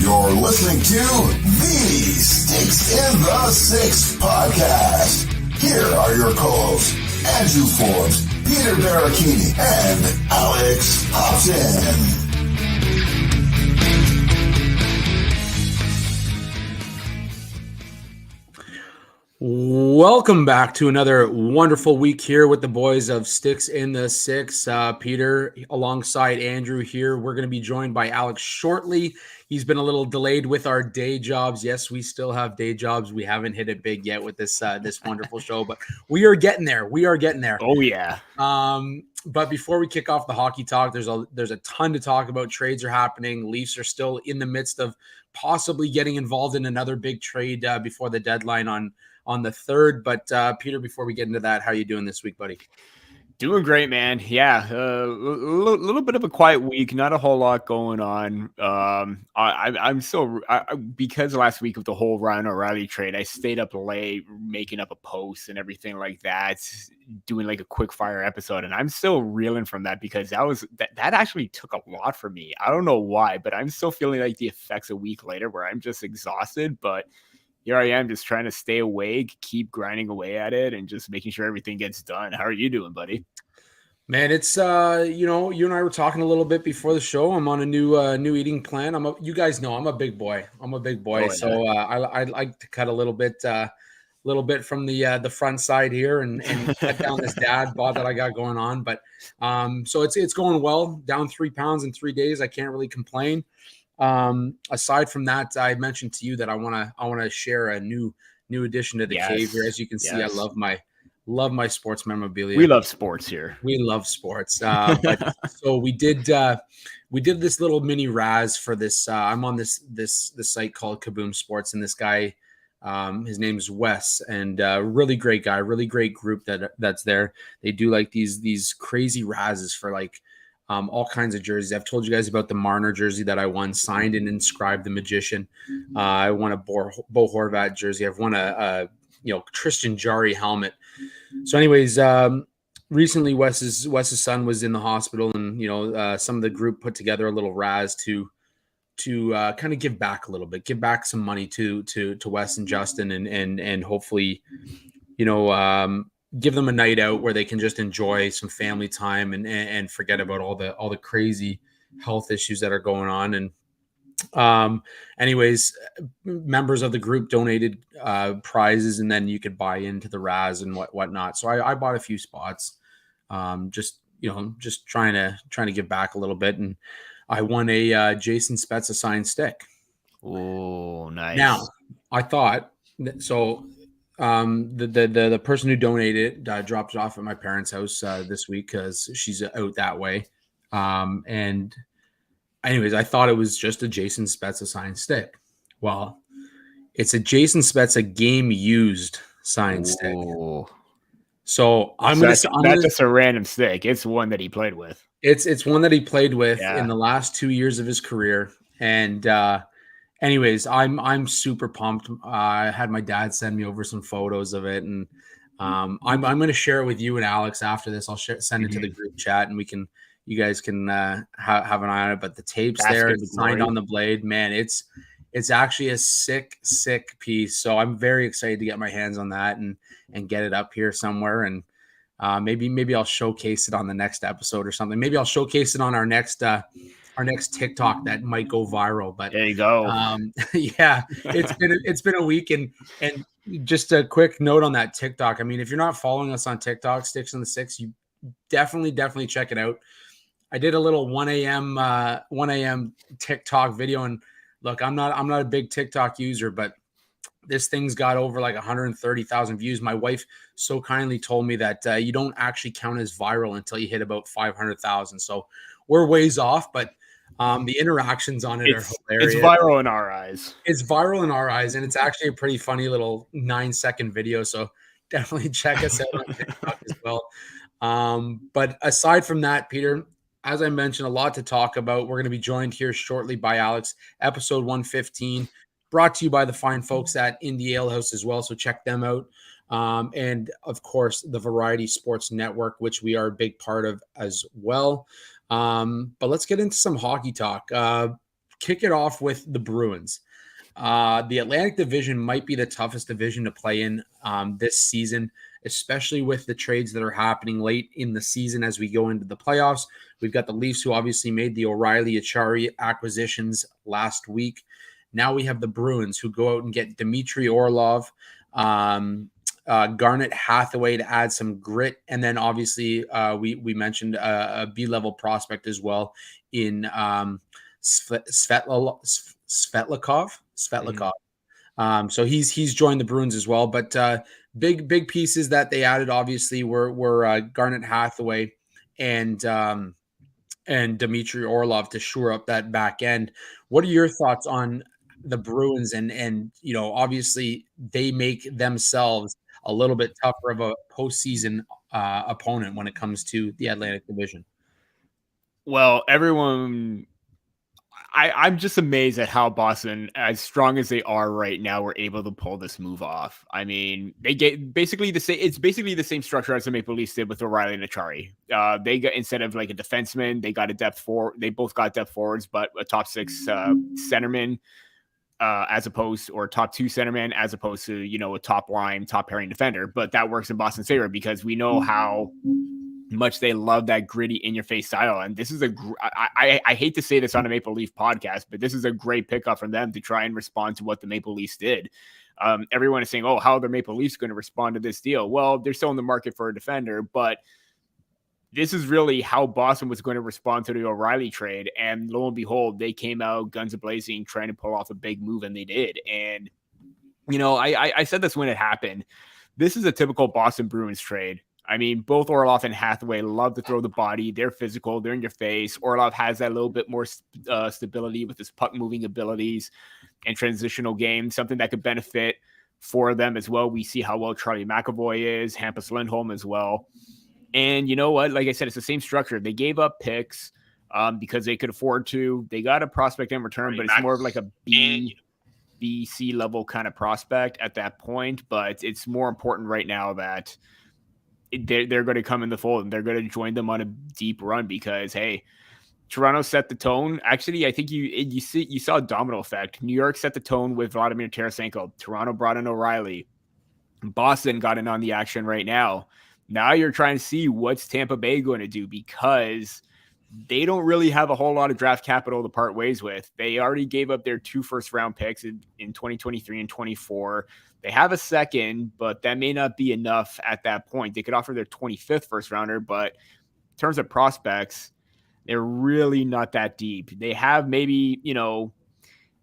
You're listening to the Sticks in the Six podcast. Here are your co-hosts, Andrew Forbes, Peter Barricini, and Alex Hobson. Welcome back to another wonderful week here with the boys of Sticks in the Six. Peter alongside Andrew here. We're going to be joined by Alex shortly. He's been a little delayed with our day jobs. Yes, we still have day jobs. We haven't hit it big yet with this wonderful show, but we are getting there. Oh yeah. But before we kick off the hockey talk, there's a ton to talk about. Trades are happening. Leafs are still in the midst of possibly getting involved in another big trade before the deadline on the 3rd. But Peter, before we get into that, how are you doing this week, buddy? Doing great, man. Yeah, a little bit of a quiet week, not a whole lot going on. I'm still because last week of the whole Ryan O'Reilly trade, I stayed up late making up a post and everything like that, doing like a quick fire episode, and I'm still reeling from that because that actually took a lot for me. I don't know why, but I'm still feeling like the effects a week later, where I'm just exhausted, but here I am just trying to stay awake, keep grinding away at it, and just making sure everything gets done. How are you doing, buddy? Man, it's you and I were talking a little bit before the show. I'm on a new eating plan. You guys know I'm a big boy. Oh, yeah. So I like to cut a little bit from the front side here and cut down this dad bod that I got going on. But so it's going well. Down 3 pounds in 3 days. I can't really complain. Aside from that, I mentioned to you that I want to share a new addition to the cave here. As you can see, I love my sports memorabilia. We love sports here. We love sports. But so we did this little mini Raz for this. I'm on this site called Kaboom Sports, and this guy, his name is Wes, and really great guy, really great group that's there. They do like these crazy Razes for like all kinds of jerseys. I've told you guys about the Marner jersey that I won, signed and inscribed the Magician. I won a Bo Horvat jersey. I've won a Tristan Jarry helmet. So anyways, recently Wes's son was in the hospital, and some of the group put together a little Raz to kind of give back a little bit, give back some money to Wes and Justin, and hopefully, give them a night out where they can just enjoy some family time and forget about all the crazy health issues that are going on. And anyways, members of the group donated prizes, and then you could buy into the Raz and whatnot. So I bought a few spots, just trying to give back a little bit. And I won a Jason Spezza signed stick. Oh, nice. Now I thought so. The person who donated dropped it off at my parents' house this week because she's out that way. And anyways, I thought it was just a Jason Spezza signed stick. Well, it's a Jason Spezza game used signed stick. So that's just a random stick. It's one that he played with. It's one that he played with in the last 2 years of his career. And anyways, I'm super pumped. I had my dad send me over some photos of it, and I'm going to share it with you and Alex after this. I'll send it to the group chat, and you guys can have an eye on it. But the tape's there, it's signed on the blade. Man, it's actually a sick piece. So I'm very excited to get my hands on that and get it up here somewhere. And maybe I'll showcase it on the next episode or something. Maybe I'll showcase it on our next TikTok that might go viral. But there you go. Yeah, it's been a week, and just a quick note on that TikTok. I mean, if you're not following us on TikTok, Sticks in the Six, you definitely check it out. I did a little 1 a.m. TikTok video, and look, I'm not a big TikTok user, but this thing's got over like 130,000 views. My wife so kindly told me that you don't actually count as viral until you hit about 500,000. So we're ways off, but the interactions on it are hilarious. It's viral in our eyes. It's viral in our eyes, and it's actually a pretty funny little 9-second video. So definitely check us out on TikTok as well. But aside from that, Peter, as I mentioned, a lot to talk about. We're going to be joined here shortly by Alex, episode 115, brought to you by the fine folks at Indie Ale House as well. So check them out. And of course, the Variety Sports Network, which we are a big part of as well. But let's get into some hockey talk. kick it off with the Bruins. The Atlantic Division might be the toughest division to play in this season, especially with the trades that are happening late in the season as we go into the playoffs. We've got the Leafs, who obviously made the O'Reilly Achari acquisitions last week. Now we have the Bruins, who go out and get Dmitry Orlov, Garnet Hathaway to add some grit, and then obviously we mentioned a B-level prospect as well in Svetlakov. So he's joined the Bruins as well. But big pieces that they added obviously were Garnet Hathaway and Dmitry Orlov to shore up that back end. What are your thoughts on the Bruins? And obviously they make themselves a little bit tougher of a postseason opponent when it comes to the Atlantic Division. Well, I'm just amazed at how Boston, as strong as they are right now, were able to pull this move off. I mean, they get basically the same. It's basically the same structure as the Maple Leafs did with O'Reilly and Achari. They got, instead of like a defenseman, they got a depth forward. They both got depth forwards, but a top six centerman, as opposed, or top two centerman, as opposed to a top line, top pairing defender. But that works in Boston's favor because we know how much they love that gritty in-your-face style. And this is I hate to say this on a Maple Leaf podcast, but this is a great pickup from them to try and respond to what the Maple Leafs did. Everyone is saying, oh, how are the Maple Leafs going to respond to this deal? Well, they're still in the market for a defender, but this is really how Boston was going to respond to the O'Reilly trade. And lo and behold, they came out guns a-blazing, trying to pull off a big move, and they did. And, I said this when it happened. This is a typical Boston Bruins trade. I mean, both Orlov and Hathaway love to throw the body. They're physical. They're in your face. Orlov has that little bit more stability with his puck-moving abilities and transitional game, something that could benefit for them as well. We see how well Charlie McAvoy is, Hampus Lindholm as well. And you know what? Like I said, it's the same structure. They gave up picks because they could afford to. They got a prospect in return, but it's more of like a B, C level kind of prospect at that point. But it's more important right now that they're going to come in the fold and they're going to join them on a deep run because, hey, Toronto set the tone. Actually, I think you saw a domino effect. New York set the tone with Vladimir Tarasenko. Toronto brought in O'Reilly. Boston got in on the action right now. Now you're trying to see what's Tampa Bay going to do because they don't really have a whole lot of draft capital to part ways with. They already gave up their 2 first-round picks in 2023 and 24. They have a second, but that may not be enough at that point. They could offer their 25th first-rounder, but in terms of prospects, they're really not that deep. They have maybe,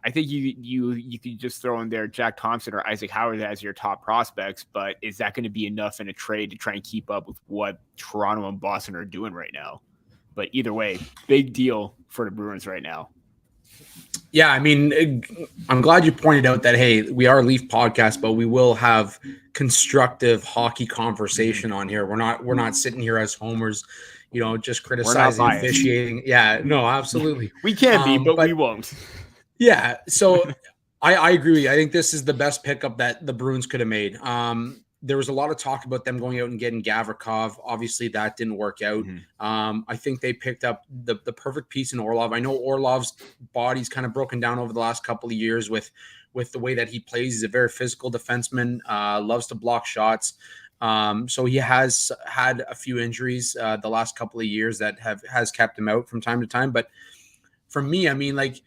I think you could just throw in there Jack Thompson or Isaac Howard as your top prospects, but is that going to be enough in a trade to try and keep up with what Toronto and Boston are doing right now? But either way, big deal for the Bruins right now. Yeah, I mean, I'm glad you pointed out that, hey, we are a Leaf podcast, but we will have constructive hockey conversation on here. We're not sitting here as homers, just criticizing officiating. Yeah, no, absolutely. We can be, but we won't. Yeah, so I agree with you. I think this is the best pickup that the Bruins could have made. There was a lot of talk about them going out and getting Gavrikov. Obviously, that didn't work out. Mm-hmm. I think they picked up the perfect piece in Orlov. I know Orlov's body's kind of broken down over the last couple of years with the way that he plays. He's a very physical defenseman, loves to block shots. So he has had a few injuries the last couple of years that has kept him out from time to time. But for me, I mean, like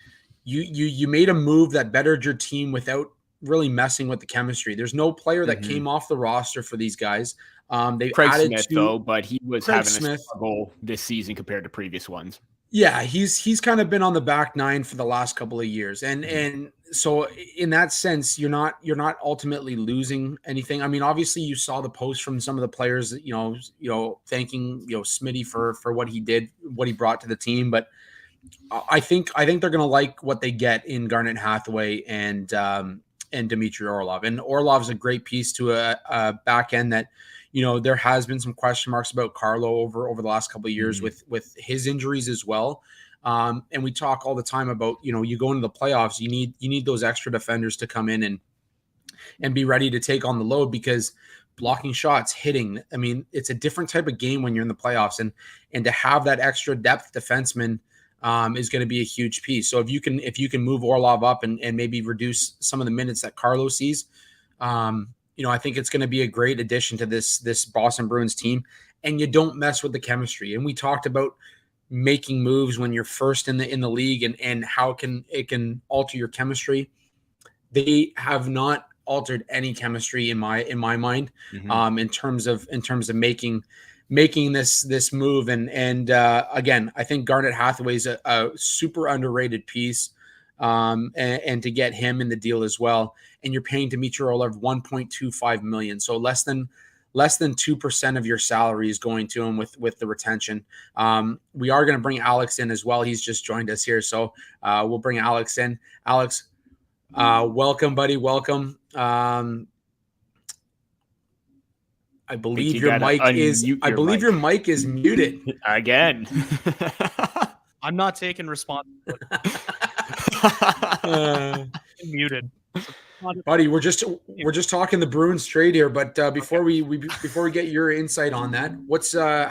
you made a move that bettered your team without really messing with the chemistry. There's no player that came off the roster for these guys. They Craig added Smith, though, but he was having a struggle this season compared to previous ones. Yeah, he's kind of been on the back nine for the last couple of years, and so in that sense, you're not ultimately losing anything. I mean, obviously, you saw the post from some of the players, thanking Smitty for what he did, what he brought to the team, but I think they're going to like what they get in Garnet Hathaway and Dmitry Orlov. And Orlov's a great piece to a back end that, there has been some question marks about Carlo over the last couple of years with his injuries as well. And we talk all the time about, you go into the playoffs, you need those extra defenders to come in and be ready to take on the load because blocking shots, hitting, I mean, it's a different type of game when you're in the playoffs and to have that extra depth defenseman is going to be a huge piece. So if you can move Orlov up and maybe reduce some of the minutes that Carlos sees, I think it's going to be a great addition to this Boston Bruins team. And you don't mess with the chemistry. And we talked about making moves when you're first in the league and how it can alter your chemistry. They have not altered any chemistry in my mind, in terms of making this move. And again, I think Garnet Hathaway's a super underrated piece, and to get him in the deal as well. And you're paying Dmitry Orlov $1.25 million, so less than 2% of your salary is going to him with the retention. We are going to bring Alex in as well. He's just joined us here, so we'll bring Alex in. Alex, welcome, buddy. Welcome. I believe your mic is muted again. I'm not taking responsibility. Muted. Buddy, we're just talking the Bruins trade here, but before we get your insight on that,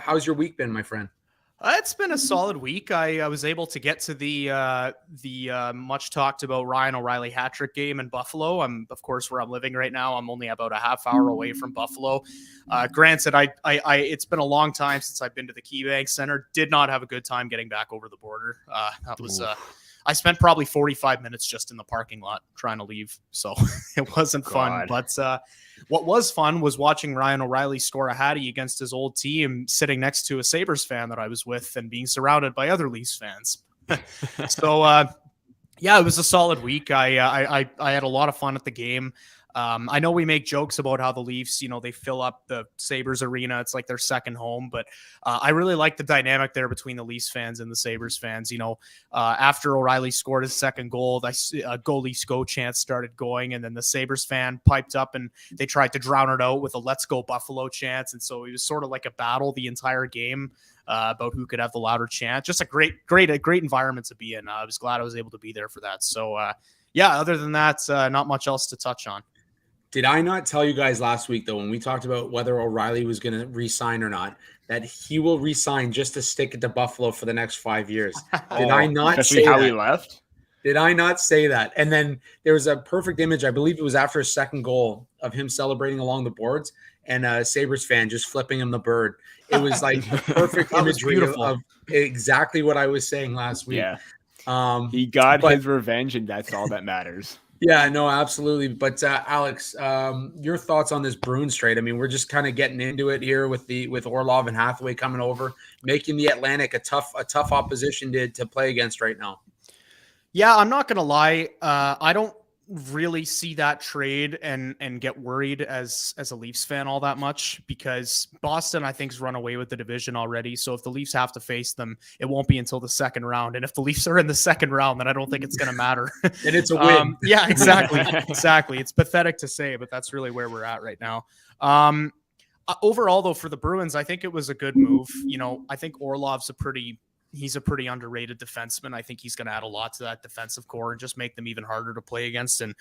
how's your week been, my friend? It's been a solid week. I was able to get to the much talked about Ryan O'Reilly hat trick game in Buffalo. I'm, of course, where I'm living right now. I'm only about a half hour away from Buffalo. Granted, I it's been a long time since I've been to the KeyBank Center. Did not have a good time getting back over the border. That was I spent probably 45 minutes just in the parking lot trying to leave, so it wasn't fun. But what was fun was watching Ryan O'Reilly score a hattie against his old team, sitting next to a Sabres fan that I was with and being surrounded by other Leafs fans. So, yeah, it was a solid week. I had a lot of fun at the game. I know we make jokes about how the Leafs, they fill up the Sabres arena. It's like their second home, but I really like the dynamic there between the Leafs fans and the Sabres fans. After O'Reilly scored his second goal, a goalie go chant started going, and then the Sabres fan piped up and they tried to drown it out with a "Let's Go Buffalo" chant. And so it was sort of like a battle the entire game about who could have the louder chant. Just a great environment to be in. I was glad I was able to be there for that. So yeah, other than that, not much else to touch on. Did I not tell you guys last week, though, when we talked about whether O'Reilly was going to re-sign or not, that he will re-sign just to stick it to Buffalo for the next 5 years? Did I not say how that? He left? Did I not say that? And then there was a perfect image, I believe it was after his second goal, of him celebrating along the boards and a Sabres fan just flipping him the bird. It was like the perfect imagery of exactly what I was saying last week. Yeah. He got his revenge, and that's all that matters. Yeah, no, absolutely. But Alex, your thoughts on this Bruins trade? I mean, we're just kind of getting into it here with Orlov and Hathaway coming over, making the Atlantic a tough opposition to play against right now. Yeah, I'm not gonna lie. I don't really see that trade and get worried as a Leafs fan all that much, because Boston, I think, has run away with the division already. So if the Leafs have to face them, it won't be until the second round. And if the Leafs are in the second round, then I don't think it's going to matter. And it's a win. Yeah, exactly. Exactly. It's pathetic to say, but that's really where we're at right now. Overall, though, for the Bruins, I think it was a good move. I think Orlov's he's a pretty underrated defenseman. I think he's going to add a lot to that defensive core and just make them even harder to play against. And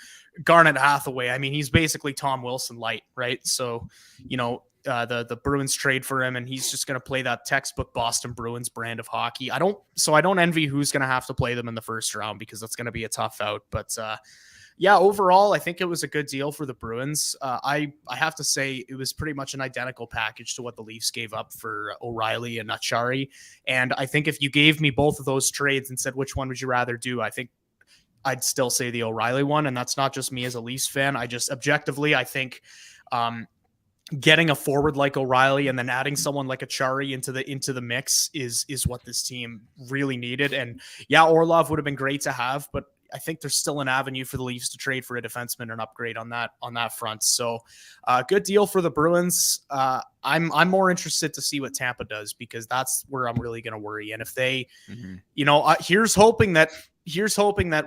Garnet Hathaway, I mean, he's basically Tom Wilson light, right? So, the Bruins trade for him, and he's just going to play that textbook Boston Bruins brand of hockey. I don't envy who's going to have to play them in the first round, because that's going to be a tough out. But yeah, overall, I think it was a good deal for the Bruins. I have to say it was pretty much an identical package to what the Leafs gave up for O'Reilly and Acciari. And I think if you gave me both of those trades and said, which one would you rather do? I think I'd still say the O'Reilly one. And that's not just me as a Leafs fan. I just objectively, I think getting a forward like O'Reilly and then adding someone like Acciari into the mix is what this team really needed. And yeah, Orlov would have been great to have, but I think there's still an avenue for the Leafs to trade for a defenseman and upgrade on that front. So good deal for the Bruins. I'm more interested to see what Tampa does, because that's where I'm really going to worry. And if they, here's hoping that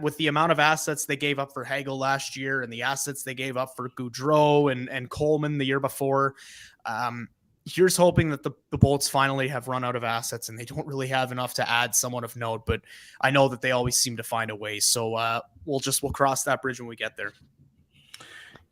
with the amount of assets they gave up for Hagel last year and the assets they gave up for Gaudreau and Coleman the year before, here's hoping that the Bolts finally have run out of assets and they don't really have enough to add someone of note, but I know that they always seem to find a way. So we'll cross that bridge when we get there.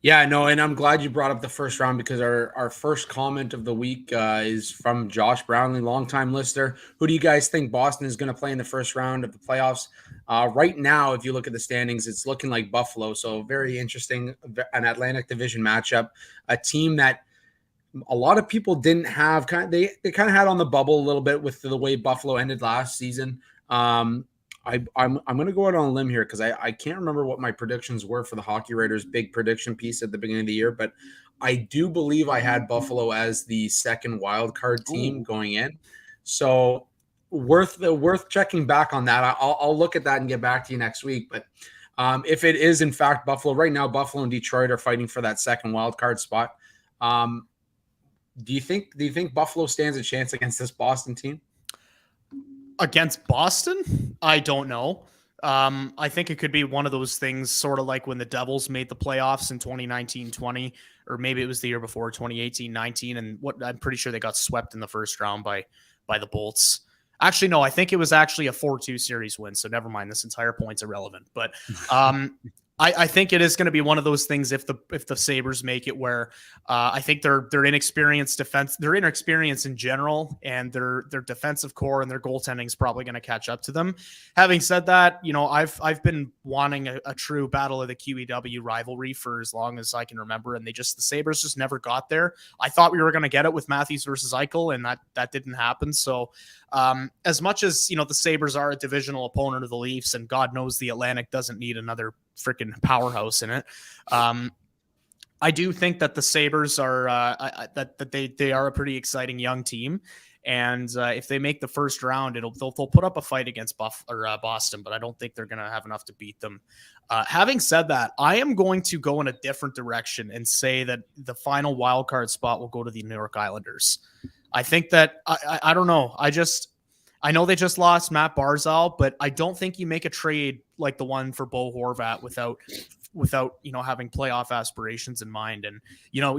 Yeah, no, and I'm glad you brought up the first round because our first comment of the week is from Josh Brownlee, longtime listener. Who do you guys think Boston is going to play in the first round of the playoffs? Right now, if you look at the standings, it's looking like Buffalo. So very interesting, an Atlantic Division matchup, a team that a lot of people didn't have. They kind of had on the bubble a little bit with the way Buffalo ended last season. I'm going to go out on a limb here because I can't remember what my predictions were for the Hockey Writers' big prediction piece at the beginning of the year, but I do believe I had Buffalo as the second wild card team going in. So worth checking back on that. I'll look at that and get back to you next week. But if it is in fact Buffalo, right now Buffalo and Detroit are fighting for that second wild card spot. Do you think Buffalo stands a chance against this Boston team? Against Boston? I don't know. I think it could be one of those things, sort of like when the Devils made the playoffs in 2019-20, or maybe it was the year before, 2018-19, and I'm pretty sure they got swept in the first round by the Bolts. Actually, no, I think it was actually a 4-2 series win, so never mind. This entire point's irrelevant. But I think it is going to be one of those things if the Sabres make it where I think their inexperienced defense, their inexperience in general, and their defensive core and their goaltending is probably going to catch up to them. Having said that, I've been wanting a true battle of the QEW rivalry for as long as I can remember, and the Sabres just never got there. I thought we were going to get it with Matthews versus Eichel, and that didn't happen. So as much as the Sabres are a divisional opponent of the Leafs, and God knows the Atlantic doesn't need another freaking powerhouse in it. I do think that the Sabres are that they are a pretty exciting young team, and if they make the first round, they'll put up a fight against Boston, but I don't think they're going to have enough to beat them. Having said that, I am going to go in a different direction and say that the final wild card spot will go to the New York Islanders. I think that I don't know. I know they just lost Matt Barzal, but I don't think you make a trade like the one for Bo Horvat without having playoff aspirations in mind. And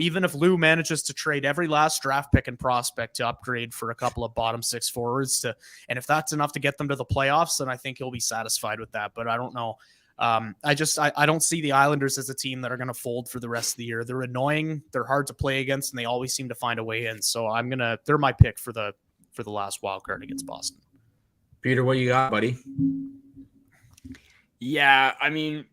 even if Lou manages to trade every last draft pick and prospect to upgrade for a couple of bottom six forwards and if that's enough to get them to the playoffs, then I think he'll be satisfied with that. But I don't know. I don't see the Islanders as a team that are going to fold for the rest of the year. They're annoying. They're hard to play against, and they always seem to find a way in. So they're my pick for the last wild card against Boston. Peter, what you got, buddy? Yeah, I mean,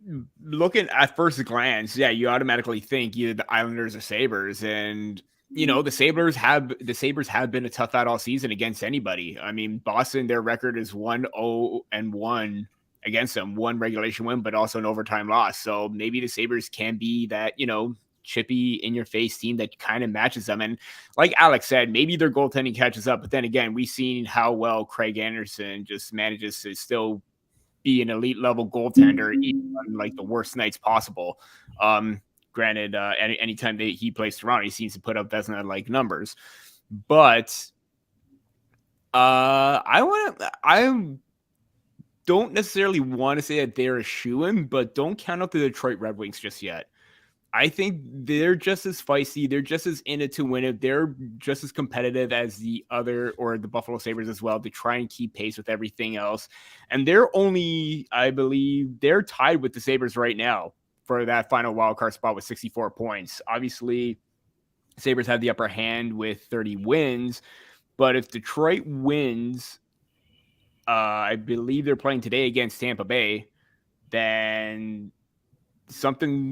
looking at first glance, yeah, you automatically think either the Islanders or Sabres, and the Sabres have been a tough out all season against anybody. I mean, Boston, their record is 1-0-1 against them, one regulation win, but also an overtime loss. So maybe the Sabres can be that, chippy in your face team that kind of matches them. And like Alex said, maybe their goaltending catches up, but then again, we've seen how well Craig Anderson just manages to still be an elite level goaltender, even on like the worst nights possible. Granted, anytime he plays Toronto, he seems to put up Vezina like numbers, but I don't necessarily want to say that they're a shoo-in, but don't count out the Detroit Red Wings just yet. I think they're just as feisty. They're just as in it to win it. They're just as competitive as the Buffalo Sabres as well to try and keep pace with everything else. And I believe they're tied with the Sabres right now for that final wildcard spot with 64 points. Obviously, Sabres have the upper hand with 30 wins. But if Detroit wins, I believe they're playing today against Tampa Bay, then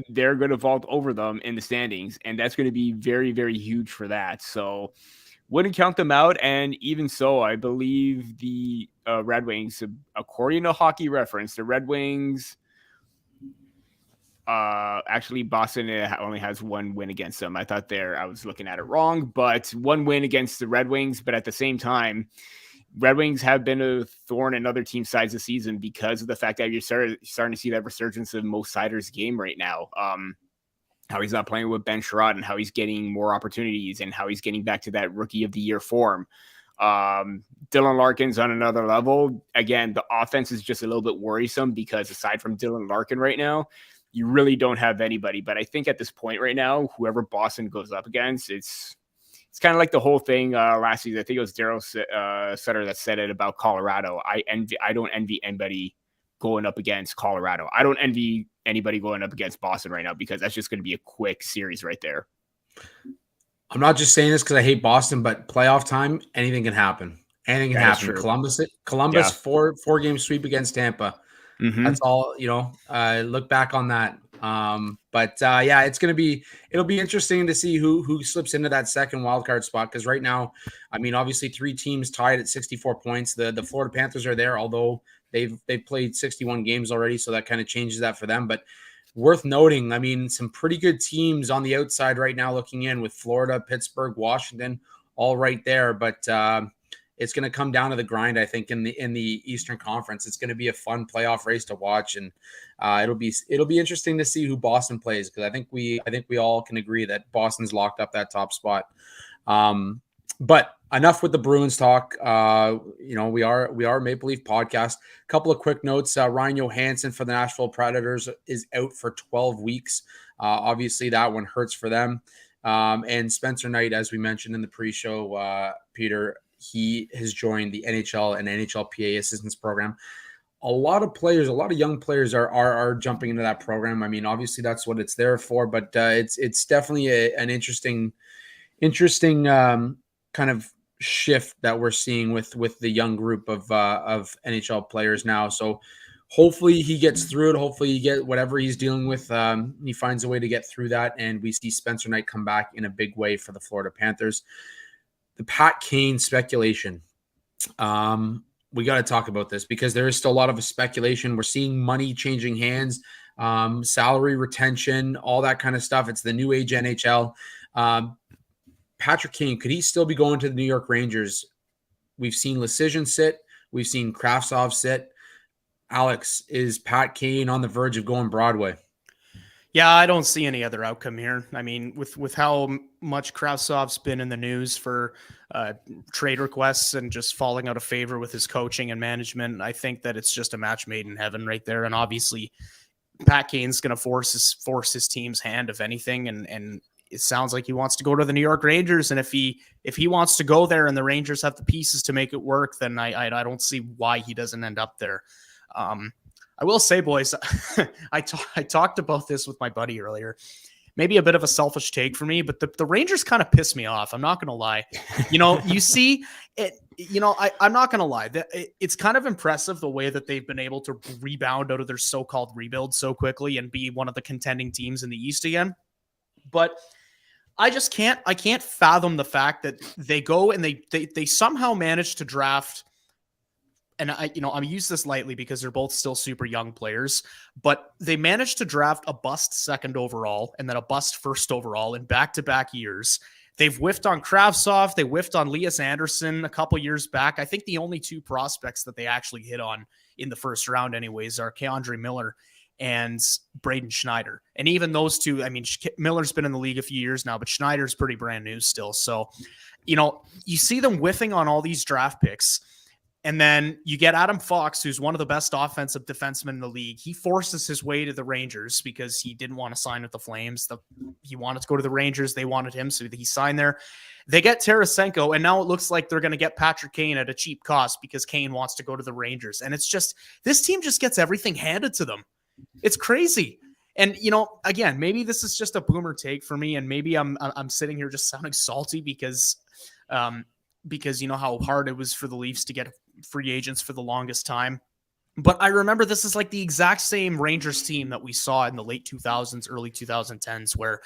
they're going to vault over them in the standings, and that's going to be very, very huge for that. So wouldn't count them out. And even so, I believe the Red Wings, according to Hockey Reference, the Red Wings, actually Boston only has one win against them. I thought I was looking at it wrong, but one win against the Red Wings. But at the same time, Red Wings have been a thorn in other team sides this season because of the fact that you're starting to see that resurgence of Mo Seider's game right now. How he's not playing with Ben Sherrod and how he's getting more opportunities and how he's getting back to that rookie of the year form. Dylan Larkin's on another level. Again, the offense is just a little bit worrisome because aside from Dylan Larkin right now, you really don't have anybody. But I think at this point right now, whoever Boston goes up against, it's kind of like the whole thing last season. I think it was Daryl Sutter that said it about Colorado. I don't envy anybody going up against Colorado. I don't envy anybody going up against Boston right now because that's just going to be a quick series right there. I'm not just saying this because I hate Boston, but playoff time, anything can happen. Anything can happen. Columbus, 4-game sweep against Tampa. Mm-hmm. That's all, look back on that. Yeah, it'll be interesting to see who slips into that second wild card spot. Because right now, I mean, obviously 3 teams tied at 64 points. The Florida Panthers are there, although they've played 61 games already. So that kind of changes that for them. But worth noting, I mean, some pretty good teams on the outside right now looking in with Florida, Pittsburgh, Washington, all right there. But it's going to come down to the grind, I think, in the Eastern Conference. It's going to be a fun playoff race to watch, and it'll be interesting to see who Boston plays, because I think we all can agree that Boston's locked up that top spot. But enough with the Bruins talk. We are Maple Leaf podcast. A couple of quick notes. Ryan Johansson for the Nashville Predators is out for 12 weeks. Obviously, that one hurts for them. And Spencer Knight, as we mentioned in the pre-show, Peter, he has joined the NHL and NHLPA assistance program. A lot of young players are jumping into that program. I mean, obviously that's what it's there for, but it's definitely an interesting kind of shift that we're seeing with the young group of NHL players now. So hopefully he gets through it. Hopefully he get whatever he's dealing with. He finds a way to get through that, and we see Spencer Knight come back in a big way for the Florida Panthers. The Pat Kane speculation. We got to talk about this because there is still a lot of speculation. We're seeing money changing hands, salary retention, all that kind of stuff. It's the new age NHL. Patrick Kane, could he still be going to the New York Rangers? We've seen Lecision sit. We've seen Kravtsov sit. Alex, is Pat Kane on the verge of going Broadway? Yeah, I don't see any other outcome here. I mean, with how much Kravtsov's been in the news for trade requests and just falling out of favor with his coaching and management, I think that it's just a match made in heaven right there. And obviously, Pat Kane's going to force his team's hand, if anything, and it sounds like he wants to go to the New York Rangers. And if he wants to go there and the Rangers have the pieces to make it work, then I don't see why he doesn't end up there. I will say, boys, I talked about this with my buddy earlier. Maybe a bit of a selfish take for me, but the Rangers kind of piss me off. I'm not going to lie. You see it, I'm not going to lie. It's kind of impressive the way that they've been able to rebound out of their so-called rebuild so quickly and be one of the contending teams in the East again. But I can't fathom the fact that they go and they somehow manage to draft. And I'm use this lightly because they're both still super young players, but they managed to draft a bust second overall and then a bust first overall in back-to-back years. They've whiffed on Kravtsov. They whiffed on Lias Andersson a couple years back. I think the only 2 prospects that they actually hit on in the first round anyways are Keandre Miller and Braden Schneider. And even those 2, I mean, Miller's been in the league a few years now, but Schneider's pretty brand new still. So, you see them whiffing on all these draft picks. And then you get Adam Fox, who's one of the best offensive defensemen in the league. He forces his way to the Rangers because he didn't want to sign with the Flames. He wanted to go to the Rangers. They wanted him, so he signed there. They get Tarasenko, and now it looks like they're going to get Patrick Kane at a cheap cost because Kane wants to go to the Rangers. And it's just, this team just gets everything handed to them. It's crazy. And, again, maybe this is just a boomer take for me, and maybe I'm sitting here just sounding salty because how hard it was for the Leafs to get free agents for the longest time. But I remember this is like the exact same Rangers team that we saw in the late 2000s, early 2010s, where,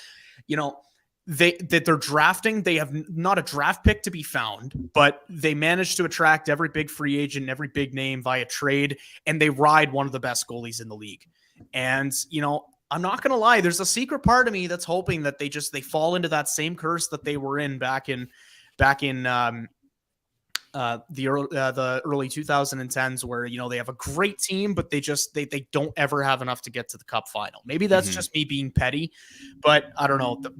they're drafting. They have not a draft pick to be found, but they managed to attract every big free agent, every big name via trade, and they ride one of the best goalies in the league. And, I'm not going to lie, there's a secret part of me that's hoping that they fall into that same curse that they were in back in the early 2010s, where they have a great team, but they don't ever have enough to get to the Cup final. Maybe that's just me being petty, but I don't know. The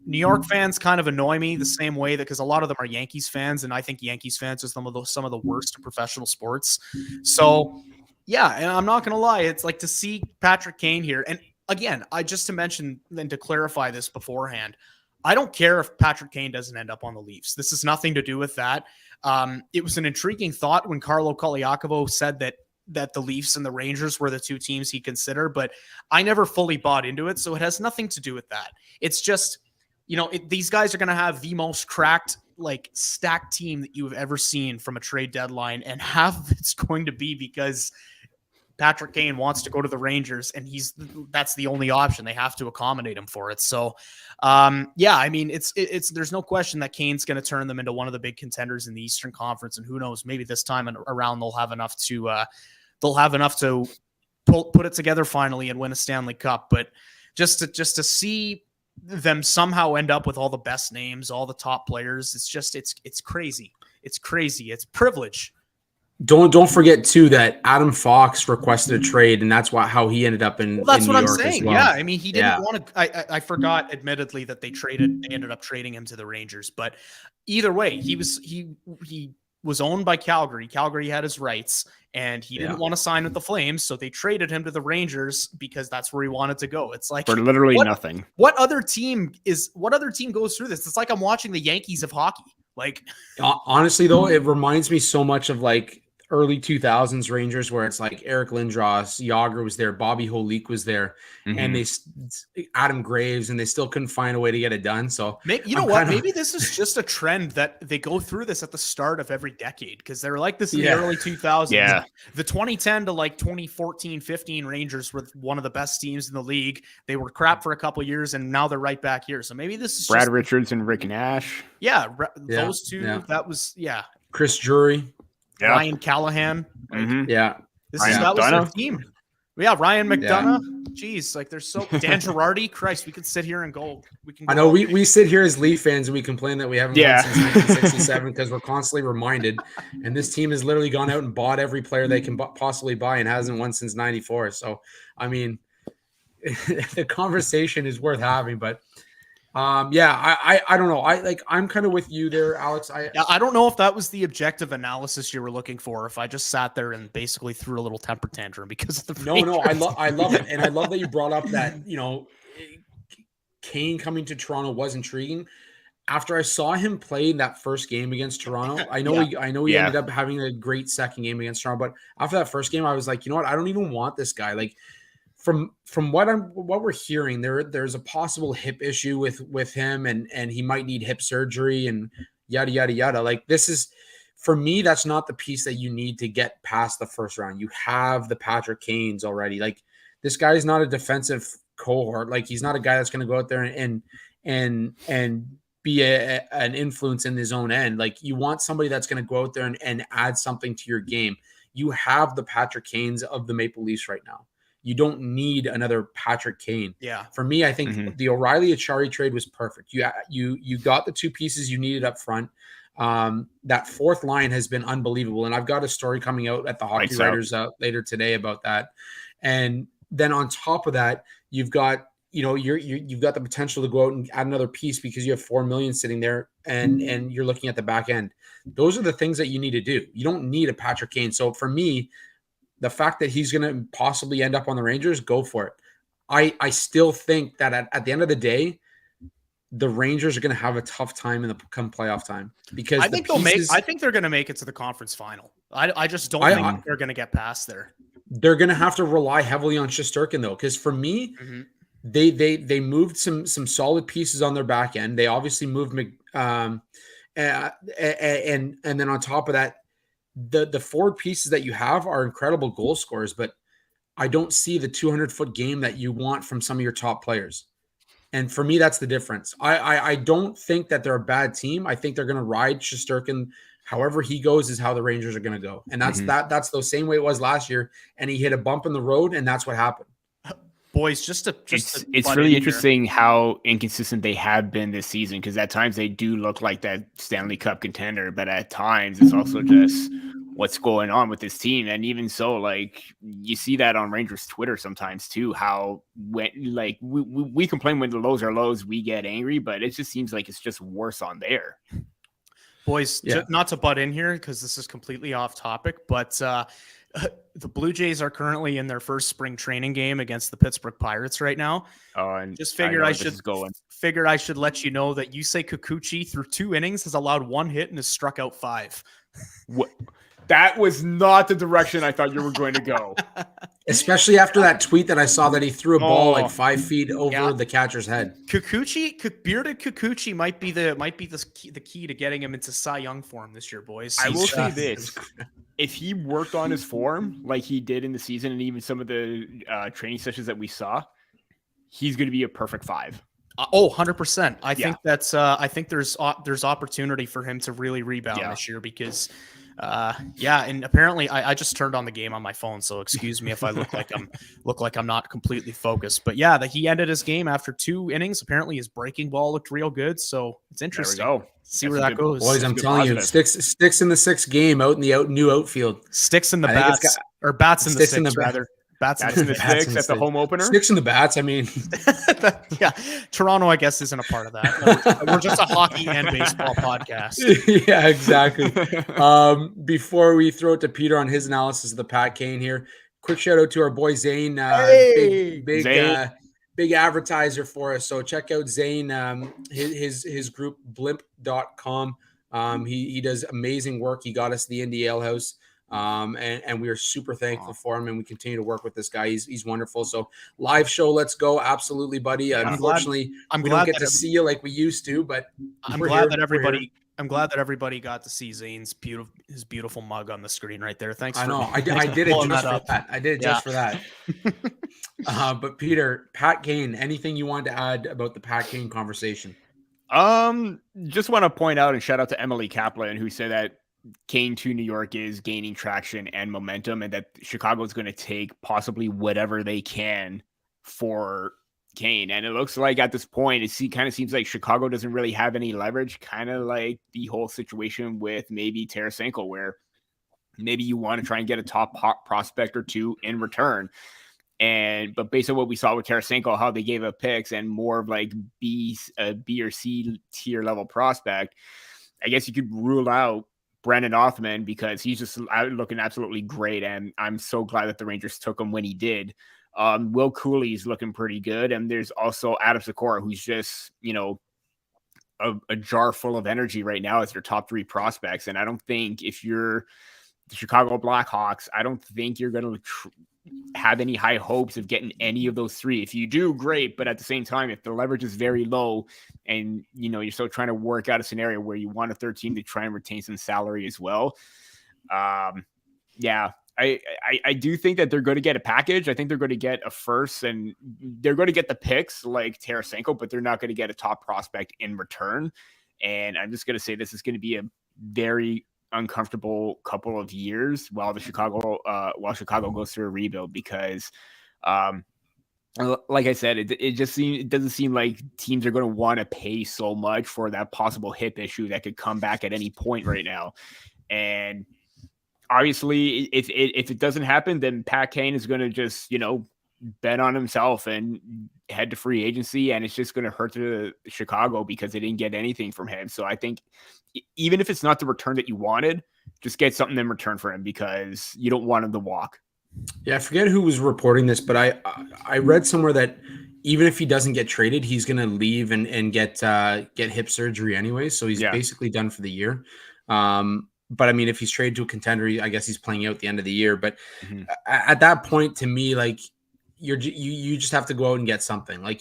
New York fans kind of annoy me the same way, because a lot of them are Yankees fans, and I think Yankees fans are some of the worst in professional sports. So yeah, and I'm not gonna lie, it's like to see Patrick Kane here, and again, to mention and to clarify this beforehand, I don't care if Patrick Kane doesn't end up on the Leafs. This has nothing to do with that. It was an intriguing thought when Carlo Colaiacovo said that that the Leafs and the Rangers were the two teams he considered, but I never fully bought into it. So it has nothing to do with that. It's just, these guys are going to have the most cracked, like stacked team that you have ever seen from a trade deadline. And half of it's going to be because Patrick Kane wants to go to the Rangers and that's the only option. They have to accommodate him for it. So I mean, it's there's no question that Kane's going to turn them into one of the big contenders in the Eastern Conference. And who knows, maybe this time around they'll have enough to put it together finally and win a Stanley Cup. But just to see them somehow end up with all the best names, all the top players, it's crazy. It's crazy. It's privilege. Don't forget too that Adam Fox requested a trade, and that's how he ended up in. Well, that's in what New I'm York saying. As well. Yeah, I mean, he didn't want to. I forgot, admittedly, that they ended up trading him to the Rangers. But either way, he was owned by Calgary. Calgary had his rights, and he didn't want to sign with the Flames, so they traded him to the Rangers because that's where he wanted to go. It's like for literally nothing. What other team goes through this? It's like I'm watching the Yankees of hockey. Like, honestly, though, it reminds me so much of like early 2000s Rangers, where it's like Eric Lindros, Yager was there, Bobby Holik was there, and Adam Graves, and they still couldn't find a way to get it done. So maybe this is just a trend that they go through this at the start of every decade, because they're like this in the early 2000s. Yeah. The 2010 to like 2014-15 Rangers were one of the best teams in the league. They were crap for a couple of years, and now they're right back here. So maybe this is Brad Richards and Rick Nash. Those two. Yeah. That was Chris Drury. Yeah. Ryan Callahan. Yeah. That was their team. Yeah, Ryan McDonough. Jeez, like there's Dan Girardi. Christ, we could sit here and go. I know we sit here as Leaf fans and we complain that we haven't won since 1967 because we're constantly reminded. And this team has literally gone out and bought every player they can possibly buy and hasn't won since '94. So, I mean, the conversation is worth having, but. I don't know. I'm kind of with you there, Alex. I don't know if that was the objective analysis you were looking for. If I just sat there and basically threw a little temper tantrum because of the No, I love it, and I love that you brought up that Kane coming to Toronto was intriguing. After I saw him play in that first game against Toronto, I know he ended up having a great second game against Toronto, but after that first game, I was like, you know what? I don't even want this guy. Like. From what we're hearing, there's a possible hip issue with him, and he might need hip surgery and yada yada yada. Like, this is, for me, that's not the piece that you need to get past the first round. You have the Patrick Kanes already. Like, this guy is not a defensive cohort. Like, he's not a guy that's going to go out there and be an influence in his own end. Like, you want somebody that's going to go out there and add something to your game. You have the Patrick Kanes of the Maple Leafs right now. You don't need another Patrick Kane. Yeah. For me, I think the O'Reilly Achari trade was perfect. You got the two pieces you needed up front. That fourth line has been unbelievable, and I've got a story coming out at the Hockey Writers later today about that. And then on top of that, you've got you've got the potential to go out and add another piece because you have $4 million sitting there, and you're looking at the back end. Those are the things that you need to do. You don't need a Patrick Kane. So for me, the fact that he's going to possibly end up on the Rangers, go for it. I still think that at the end of the day, the Rangers are going to have a tough time in the come playoff time because I think they're going to make it to the conference final. I just don't think they're going to get past there. They're going to have to rely heavily on Shesterkin though, because for me, they moved some solid pieces on their back end. They obviously moved and then on top of that, the forward pieces that you have are incredible goal scorers, but I don't see the 200-foot game that you want from some of your top players. And for me, that's the difference. I don't think that they're a bad team. I think they're going to ride Shesterkin. However he goes is how the Rangers are going to go. And that's the same way it was last year. And he hit a bump in the road, and that's what happened. Boys, it's really interesting how inconsistent they have been this season, because at times they do look like that Stanley Cup contender, but at times it's also just what's going on with this team. And even so, like, you see that on Rangers Twitter sometimes too, how when like we complain when the lows are lows, we get angry, but it just seems like it's just worse on there. Boys, not to butt in here because this is completely off topic, but the Blue Jays are currently in their first spring training game against the Pittsburgh Pirates right now. Oh, and just figured I should let you know that Yusei Kikuchi through 2 innings has allowed 1 hit and has struck out 5. What? That was not the direction I thought you were going to go. Especially after that tweet that I saw that he threw a ball like 5 feet over the catcher's head. Bearded Kikuchi might be the key to getting him into Cy Young form this year, boys. I will say this: if he worked on his form like he did in the season, and even some of the training sessions that we saw, he's going to be a perfect 5. 100%. I think that's. I think there's opportunity for him to really rebound this year because. And apparently I just turned on the game on my phone, so excuse me if I look like I'm not completely focused. But yeah, he ended his game after 2 innings. Apparently his breaking ball looked real good, so it's interesting. There we go. See where that goes. Boys, I'm telling you, sticks in the 6th game out in the new outfield. Sticks in the bats or bats in the 6th rather. Bats in the 6th at the home opener. Sticks in the bats. I mean, yeah, Toronto, I guess, isn't a part of that. We're just a hockey and baseball podcast. Yeah, exactly. Before we throw it to Peter on his analysis of the Pat Kane here, quick shout out to our boy Zane. Zane. Big advertiser for us. So check out Zane, his group blimp.com. He does amazing work. He got us the Indie Ale House. And we are super thankful for him, and we continue to work with this guy. He's wonderful. So live show, let's go. Absolutely, buddy. Unfortunately, we don't get to see you like we used to, but I'm glad that everybody got to see Zane's beautiful mug on the screen right there. Thanks. I know. I did it just for that. I did it just for that. But Peter, Pat Kane, anything you wanted to add about the Pat Kane conversation? Just want to point out and shout out to Emily Kaplan, who said that Kane to New York is gaining traction and momentum, and that Chicago is going to take possibly whatever they can for Kane. And it looks like at this point, kind of seems like Chicago doesn't really have any leverage, kind of like the whole situation with maybe Tarasenko, where maybe you want to try and get a top prospect or 2 in return. But based on what we saw with Tarasenko, how they gave up picks and more of like B or C tier level prospect, I guess you could rule out Brandon Othman because he's just looking absolutely great. And I'm so glad that the Rangers took him when he did. Will Cooley's looking pretty good. And there's also Adam Sikora, who's just, a jar full of energy right now as their top 3 prospects. And I don't think if you're the Chicago Blackhawks, I don't think you're going to have any high hopes of getting any of those 3. If you do, great. But at the same time, if the leverage is very low and, you're still trying to work out a scenario where you want a third team to try and retain some salary as well. I do think that they're going to get a package. I think they're going to get a first and they're going to get the picks like Tarasenko, but they're not going to get a top prospect in return. And I'm just going to say this is going to be a very uncomfortable couple of years while Chicago goes through a rebuild because like I said, it doesn't seem like teams are going to want to pay so much for that possible hip issue that could come back at any point right now. And obviously if it doesn't happen, then Pat Kane is going to just, bet on himself and head to free agency. And it's just going to hurt to Chicago because they didn't get anything from him. So I think even if it's not the return that you wanted, just get something in return for him because you don't want him to walk. Yeah, I forget who was reporting this, but I read somewhere that even if he doesn't get traded, he's going to leave and get hip surgery anyway. So he's basically done for the year. But I mean, if he's traded to a contender, I guess he's playing out the end of the year. But at that point, to me, like you just have to go out and get something. Like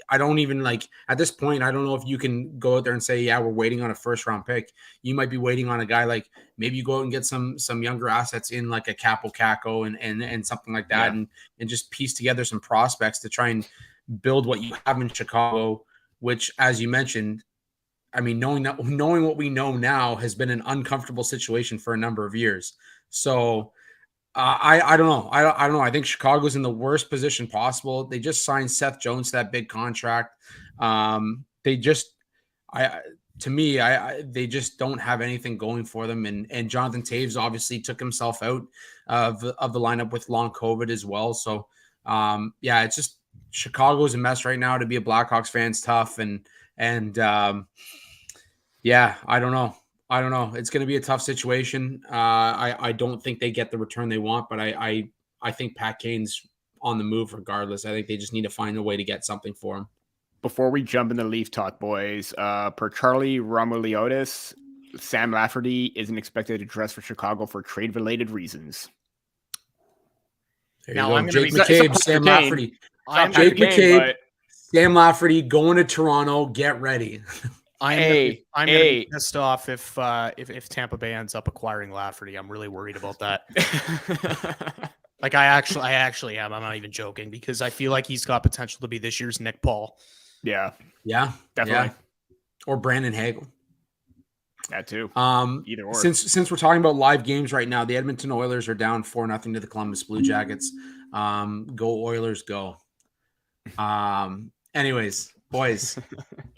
I don't even at this point, I don't know if you can go out there and say, yeah, we're waiting on a 1st round pick. You might be waiting on a guy like maybe you go out and get some younger assets in like a Capo Caco and something like that, and just piece together some prospects to try and build what you have in Chicago, which, as you mentioned, I mean, knowing what we know now has been an uncomfortable situation for a number of years. So I don't know. I don't know. I think Chicago's in the worst position possible. They just signed Seth Jones to that big contract. They just don't have anything going for them. And Jonathan Taves obviously took himself out of the lineup with long COVID as well. So it's just Chicago's a mess right now. To be a Blackhawks fan is tough. And I don't know. It's going to be a tough situation. I don't think they get the return they want, but I think Pat Kane's on the move regardless. I think they just need to find a way to get something for him. Before we jump into Leaf Talk, boys, per Charlie Romuliotis, Sam Lafferty isn't expected to dress for Chicago for trade-related reasons. There Now, you go. I'm gonna Jake be- McCabe, Sam Lafferty. Jake McCabe, Sam Lafferty going to Toronto. Get ready. I'm gonna be pissed off if Tampa Bay ends up acquiring Lafferty. I'm really worried about that. Like I actually am. I'm not even joking because I feel like he's got potential to be this year's Nick Paul. Yeah, definitely. Yeah. Or Brandon Hagel. That too. Either or. Since we're talking about live games right now, the Edmonton Oilers are down 4-0 to the Columbus Blue Jackets. Go Oilers, go. Anyways, boys,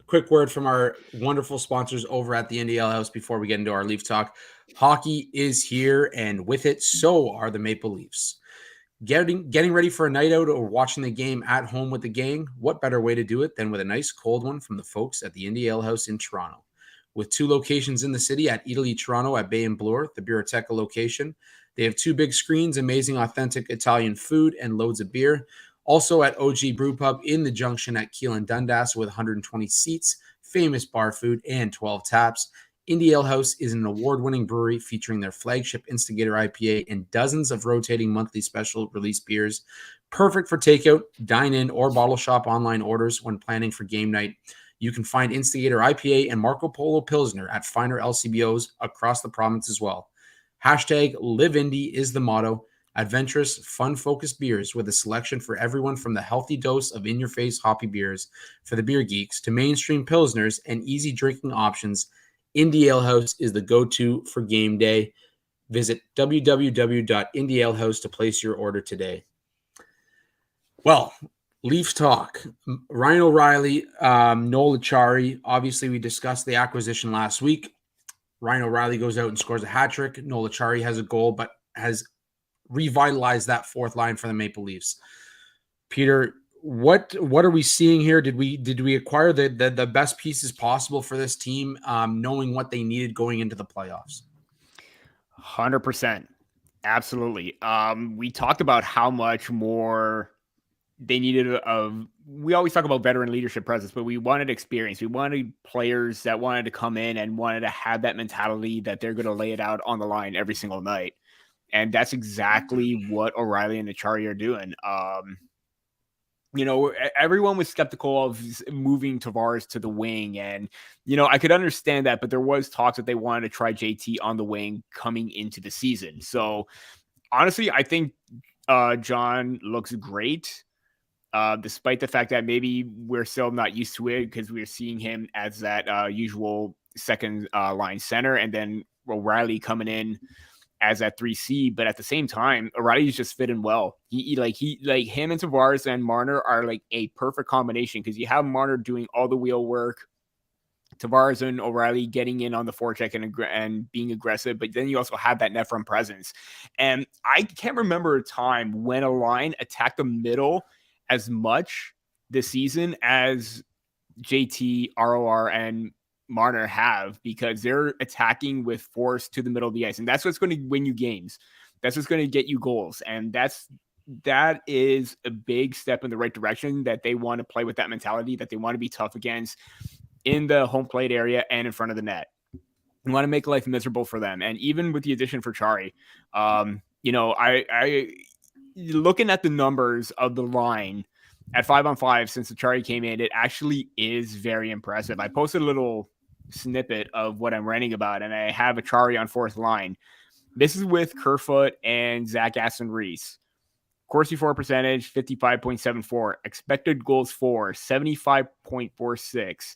quick word from our wonderful sponsors over at the NDL House before we get into our Leaf talk. Hockey is here, and with it, so are the Maple Leafs. Getting ready for a night out or watching the game at home with the gang, what better way to do it than with a nice cold one from the folks at the NDL House in Toronto. With 2 locations in the city at Italy, Toronto at Bay and Bloor, the Biblioteca location. They have 2 big screens, amazing authentic Italian food, and loads of beer. Also at OG Brew Pub in the Junction at Keele and Dundas with 120 seats, famous bar food, and 12 taps. Indie Ale House is an award-winning brewery featuring their flagship Instigator IPA and dozens of rotating monthly special release beers. Perfect for takeout, dine-in, or bottle shop online orders when planning for game night. You can find Instigator IPA and Marco Polo Pilsner at finer LCBOs across the province as well. Hashtag Live Indie is the motto. Adventurous, fun-focused beers with a selection for everyone from the healthy dose of in-your-face hoppy beers for the beer geeks to mainstream Pilsners and easy drinking options. Indie Ale House is the go-to for game day. Visit www.indiealehouse to place your order today. Well, Leafs talk. Ryan O'Reilly, Noel Acciari. Obviously, we discussed the acquisition last week. Ryan O'Reilly goes out and scores a hat trick. Noel Acciari has a goal, but has revitalized that fourth line for the Maple Leafs. Peter, what are we seeing here? Did we acquire the best pieces possible for this team, knowing what they needed going into the playoffs? 100%. Absolutely. We talked about how much more they needed we always talk about veteran leadership presence, but we wanted experience. We wanted players that wanted to come in and wanted to have that mentality that they're going to lay it out on the line every single night. And that's exactly what O'Reilly and Acciari are doing. Everyone was skeptical of moving Tavares to the wing. And, I could understand that, but there was talks that they wanted to try JT on the wing coming into the season. So honestly, I think John looks great. Despite the fact that maybe we're still not used to it because we're seeing him as that usual second line center, and then O'Reilly coming in as that 3C. But at the same time, O'Reilly's just fitting well. He him and Tavares and Marner are like a perfect combination because you have Marner doing all the wheel work, Tavares and O'Reilly getting in on the forecheck and being aggressive, but then you also have that net front presence. And I can't remember a time when a line attacked the middle as much this season as JT, ROR, and Marner have, because they're attacking with force to the middle of the ice. And that's what's going to win you games. That's what's going to get you goals. And that is a big step in the right direction, that they want to play with that mentality, that they want to be tough against in the home plate area and in front of the net. You want to make life miserable for them. And even with the addition for Chari, I looking at the numbers of the line at 5-on-5 since the Chari came in, it actually is very impressive. I posted a little snippet of what I'm writing about, and I have a Chari on fourth line. This is with Kerfoot and Zach Aston-Reese. Corsi for percentage, 55.74. Expected goals for, 75.46.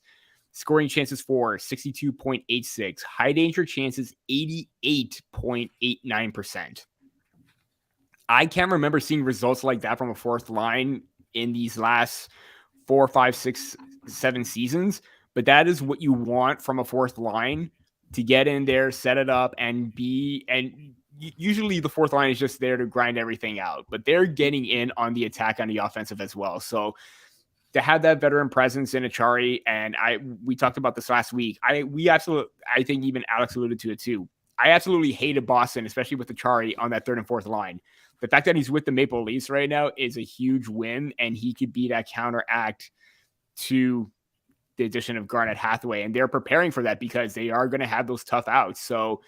Scoring chances for, 62.86. High danger chances, 88.89%. I can't remember seeing results like that from a fourth line in these last 4, 5, 6, 7 seasons. But that is what you want from a fourth line, to get in there, set it up, and usually the fourth line is just there to grind everything out. But they're getting in on the attack on the offensive as well. So to have that veteran presence in Acciari, and we talked about this last week. I think even Alex alluded to it too. I absolutely hated Boston, especially with Acciari on that third and fourth line. The fact that he's with the Maple Leafs right now is a huge win, and he could be that counteract to the addition of Garnet Hathaway, and they're preparing for that because they are going to have those tough outs. So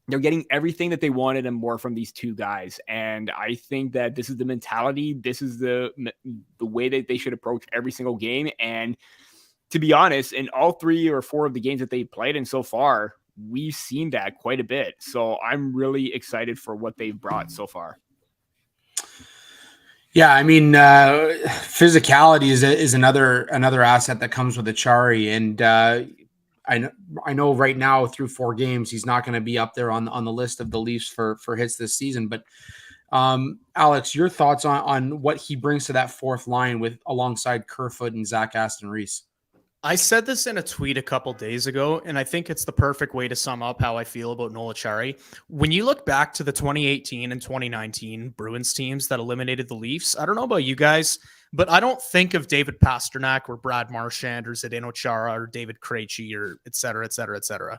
they're getting everything that they wanted and more from these two guys. And I think that this is the mentality. This is the way that they should approach every single game. And to be honest, in all 3 or 4 of the games that they played in so far, we've seen that quite a bit. So I'm really excited for what they've brought so far. Yeah, I mean, physicality is another asset that comes with Achari, and I know right now through 4 games he's not going to be up there on the list of the Leafs for hits this season. But Alex, your thoughts on what he brings to that fourth line with alongside Kerfoot and Zach Aston Reese? I said this in a tweet a couple days ago, and I think it's the perfect way to sum up how I feel about Noel Acciari. When you look back to the 2018 and 2019 Bruins teams that eliminated the Leafs, I don't know about you guys, but I don't think of David Pastrnak or Brad Marchand or Zdeno Chara or David Krejci or et cetera, et cetera, et cetera.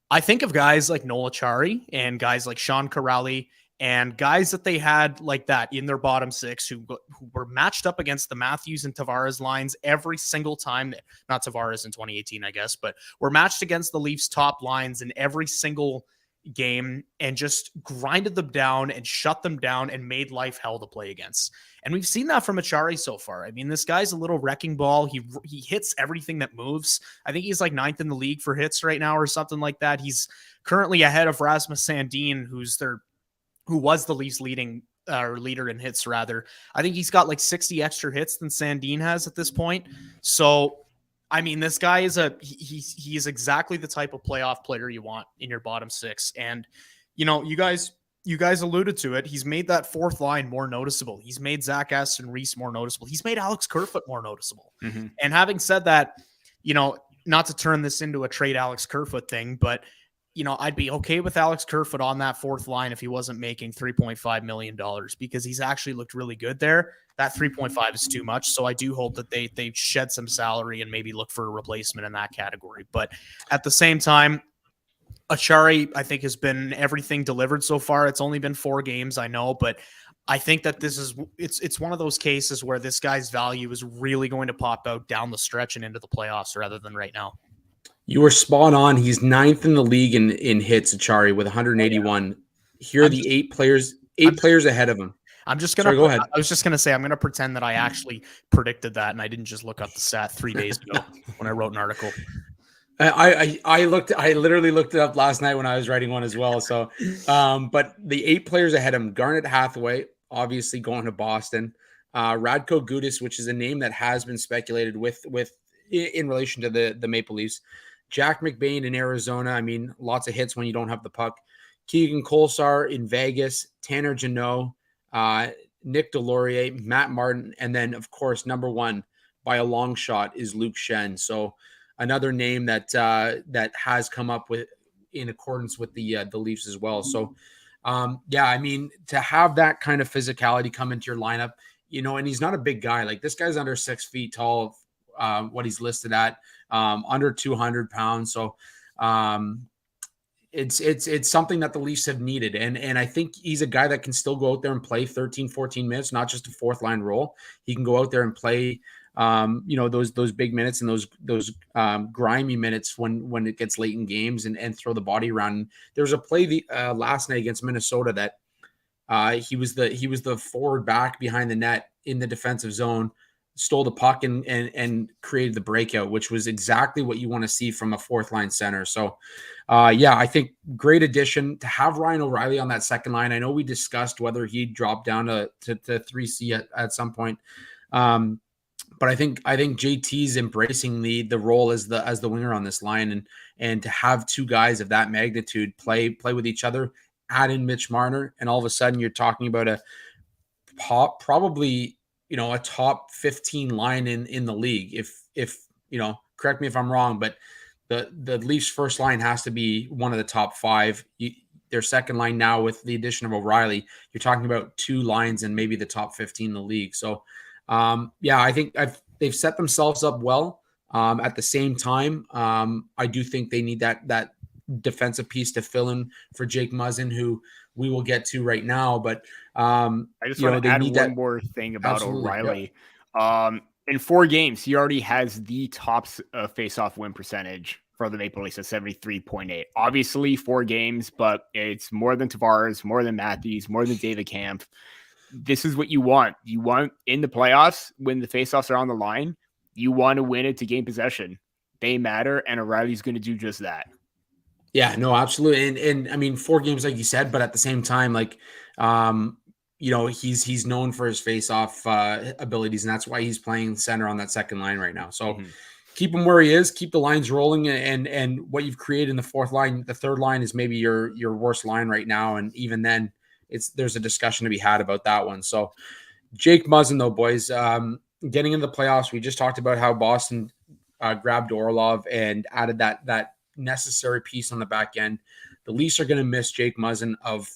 I think of guys like Noel Acciari and guys like Sean Corrali and guys that they had like that in their bottom 6 who were matched up against the Matthews and Tavares lines every single time. Not Tavares in 2018, I guess, but were matched against the Leafs top lines in every single game and just grinded them down and shut them down and made life hell to play against. And we've seen that from Acciari so far. I mean, this guy's a little wrecking ball. He hits everything that moves. I think he's like 9th in the league for hits right now or something like that. He's currently ahead of Rasmus Sandin, who was the Leafs leader in hits, rather. I think he's got like 60 extra hits than Sandin has at this point. So, I mean, this guy is he is exactly the type of playoff player you want in your bottom 6. And, you know, you guys alluded to it. He's made that fourth line more noticeable. He's made Zach Aston Reese more noticeable. He's made Alex Kerfoot more noticeable. Mm-hmm. And having said that, you know, not to turn this into a trade Alex Kerfoot thing, but you know, I'd be okay with Alex Kerfoot on that fourth line if he wasn't making $3.5 million because he's actually looked really good there. That 3.5 is too much. So I do hope that they shed some salary and maybe look for a replacement in that category. But at the same time, Acciari, I think, has been everything delivered so far. It's only been 4 games, I know, but I think that it's one of those cases where this guy's value is really going to pop out down the stretch and into the playoffs rather than right now. You were spot on. He's 9th in the league in hits, Acciari, with 181. Yeah. Here are the 8 players ahead of him. I'm just gonna go ahead. I was just gonna say I'm gonna pretend that I actually predicted that and I didn't just look up the stat 3 days ago when I wrote an article. I literally looked it up last night when I was writing one as well. So, but the 8 players ahead of him: Garnet Hathaway, obviously going to Boston; Radko Gudas, which is a name that has been speculated with in relation to the Maple Leafs. Jack McBain in Arizona. I mean, lots of hits when you don't have the puck. Keegan Kolesar in Vegas. Tanner Jeannot, Nick Delorier, Matt Martin, and then of course number 1 by a long shot is Luke Schenn. So another name that has come up with in accordance with the Leafs as well. So yeah, I mean, to have that kind of physicality come into your lineup, you know, and he's not a big guy. Like this guy's under 6 feet tall. What he's listed at under 200 pounds. So it's something that the Leafs have needed. And I think he's a guy that can still go out there and play 13, 14 minutes, not just a fourth line role. He can go out there and play, you know, those big minutes and those grimy minutes when it gets late in games and throw the body around. There was a play last night against Minnesota that he was the forward back behind the net in the defensive zone, stole the puck and created the breakout, which was exactly what you want to see from a fourth line center. So yeah, I think great addition to have Ryan O'Reilly on that second line. I know we discussed whether he'd drop down to 3C at some point. But I think JT's embracing the role as the winger on this line, and to have 2 guys of that magnitude play with each other, add in Mitch Marner, and all of a sudden you're talking about a probably, you know, a top 15 line in the league. If you know, correct me if I'm wrong, but the Leafs first line has to be one of the top 5. Their second line now with the addition of O'Reilly, you're talking about 2 lines and maybe the top 15 in the league. So yeah, I think they've set themselves up well. At the same time, I do think they need that defensive piece to fill in for Jake Muzzin, who we will get to right now. But I just want to add one more thing about O'Reilly. Yeah. In 4 games, he already has the top face-off win percentage for the Maple Leafs at 73.8. Obviously, 4 games, but it's more than Tavares, more than Matthews, more than David Kampf. This is what you want. You want in the playoffs, when the face-offs are on the line, you want to win it to gain possession. They matter, and O'Reilly's going to do just that. Yeah, no, absolutely. And I mean, 4 games, like you said, but at the same time, like, he's known for his face-off abilities, and that's why he's playing center on that second line right now. So keep him where he is, keep the lines rolling, and what you've created in the fourth line, the third line is maybe your worst line right now, and even then, there's a discussion to be had about that one. So Jake Muzzin, though, boys, getting into the playoffs, we just talked about how Boston grabbed Orlov and added that necessary piece on the back end. The Leafs are going to miss Jake Muzzin of